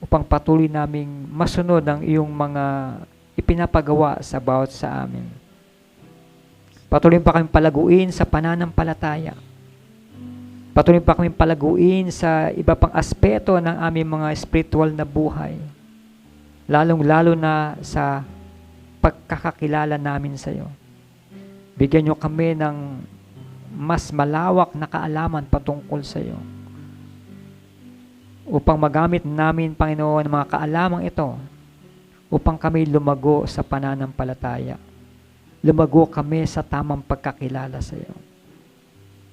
[SPEAKER 2] upang patuloy naming masunod ang iyong mga ipinapagawa sa bawat sa amin. Patuloy pa kami palaguin sa pananampalataya. Patuloy pa kami palaguin sa iba pang aspeto ng aming mga spiritual na buhay. Lalong-lalo na sa pagkakakilala namin sa iyo. Bigyan niyo kami ng mas malawak na kaalaman patungkol sa iyo. Upang magamit namin, Panginoon, ang mga kaalamang ito upang kami lumago sa pananampalataya. Lumago kami sa tamang pagkakilala sa iyo.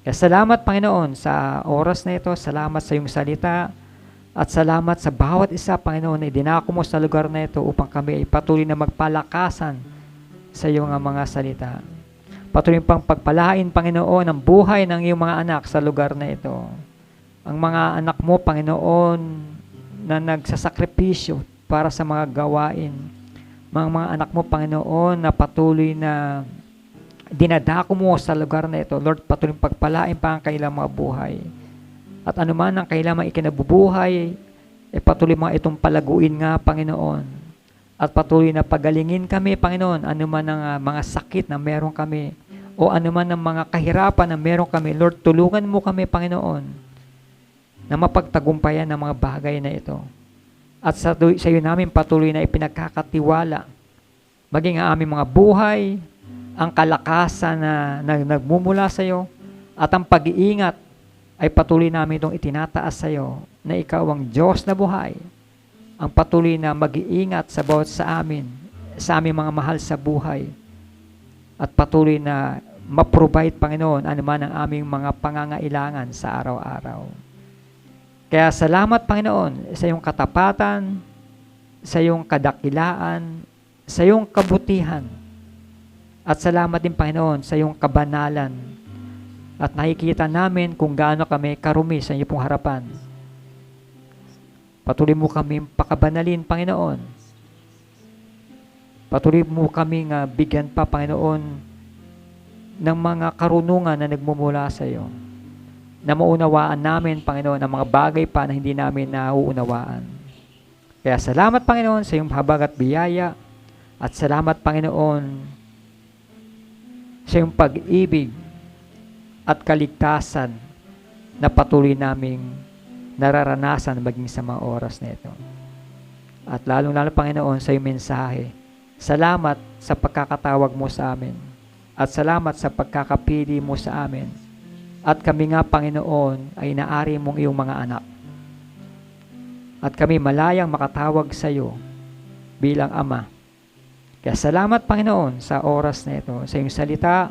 [SPEAKER 2] Kaya salamat, Panginoon, sa oras na ito. Salamat sa iyong salita. At salamat sa bawat isa, Panginoon, na idinako mo sa lugar na ito upang kami ay patuloy na magpalakasan sa iyong mga salita. Patuloy pang pagpalain, Panginoon, ang buhay ng iyong mga anak sa lugar na ito. Ang mga anak mo, Panginoon, na nagsasakripisyo para sa mga gawain. Mga anak mo, Panginoon, na patuloy na dinadako mo sa lugar na ito. Lord, patuloy pagpalain pa ang kailang mga buhay. At anuman ang kailangan ikinabubuhay, patuloy mga itong palaguin nga, Panginoon. At patuloy na pagalingin kami, Panginoon, anuman ang mga sakit na meron kami, o anuman ang mga kahirapan na meron kami. Lord, tulungan mo kami, Panginoon, na mapagtagumpayan ang mga bagay na ito. At sa iyo namin patuloy na ipinagkakatiwala maging ang aming mga buhay, ang kalakasan na nagmumula sa iyo, at ang pag-iingat ay patuloy namin itong itinataas sa iyo na ikaw ang Diyos na buhay, ang patuloy na mag-iingat sa bawat sa aming mga mahal sa buhay, at patuloy na ma-provide, Panginoon, anuman ang aming mga pangangailangan sa araw-araw. Kaya salamat, Panginoon, sa iyong katapatan, sa iyong kadakilaan, sa iyong kabutihan. At salamat din, Panginoon, sa iyong kabanalan. At nakikita namin kung gaano kami karumi sa iyong pong harapan. Patuloy mo kami pakabanalin, Panginoon. Patuloy mo kami bigyan pa, Panginoon, ng mga karunungan na nagmumula sa iyo, na maunawaan namin, Panginoon, ang mga bagay pa na hindi namin nauunawaan. Kaya salamat, Panginoon, sa iyong habag at biyaya, at salamat, Panginoon, sa iyong pag-ibig at kaligtasan na patuloy naming nararanasan maging sa mga oras na ito. At lalong-lalo, Panginoon, sa iyong mensahe, salamat sa pagkakatawag mo sa amin, at salamat sa pagkakapili mo sa amin. At kami nga, Panginoon, ay naari mong iyong mga anak. At kami malayang makatawag sa iyo bilang Ama. Kaya salamat, Panginoon, sa oras na ito, sa iyong salita,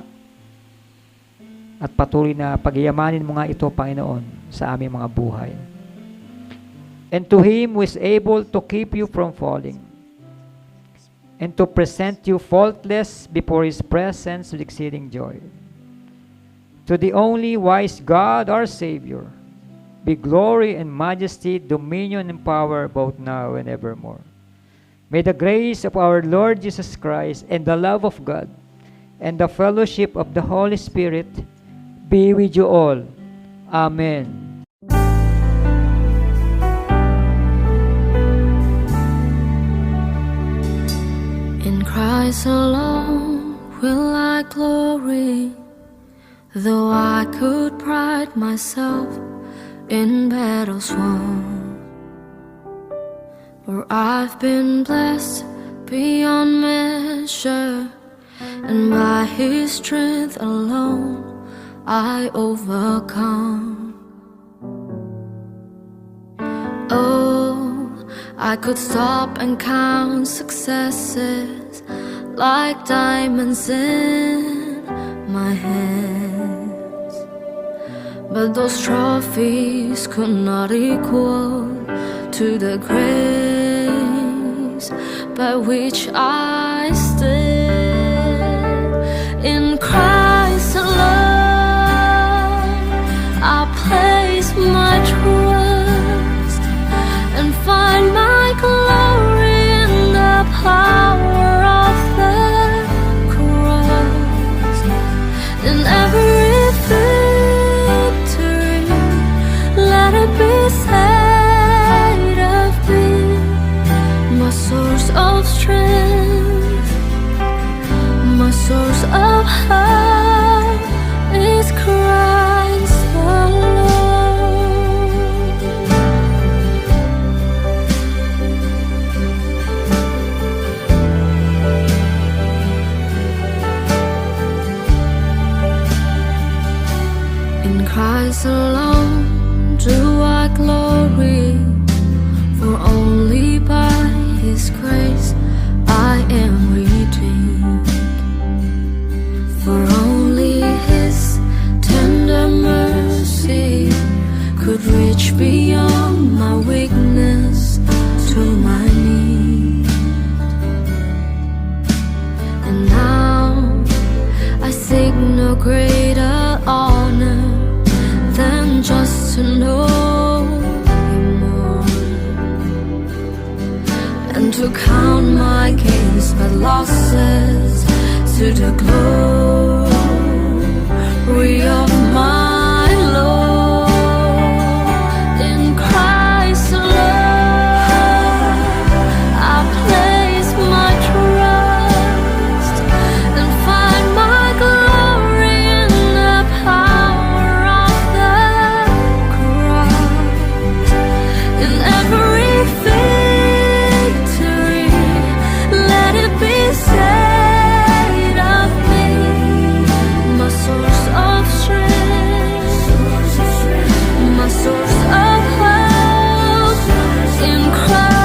[SPEAKER 2] at patuloy na pagyamanin mo nga ito, Panginoon, sa aming mga buhay. And to Him who is able to keep you from falling, and to present you faultless before His presence with exceeding joy. To the only wise God, our Savior, be glory and majesty, dominion and power, both now and evermore. May the grace of our Lord Jesus Christ, and the love of God, and the fellowship of the Holy Spirit be with you all. Amen.
[SPEAKER 1] In Christ alone will I glory, though I could pride myself in battles won. For I've been blessed beyond measure, and by His strength alone I overcome. Oh, I could stop and count successes like diamonds in my hands, but those trophies could not equal to the grace by which I stand. In Christ alone I place my trust and find my glory in the power of the cross. In every victory, let it be said of me, my source of strength, my source of hope is Christ alone. In Christ alone do I glory, for only by His grace I am redeemed. For only His tender mercy could reach beyond my weakness to my need. And now I seek no greater honor than just to know Him more, and to count my gains but loss in crowds.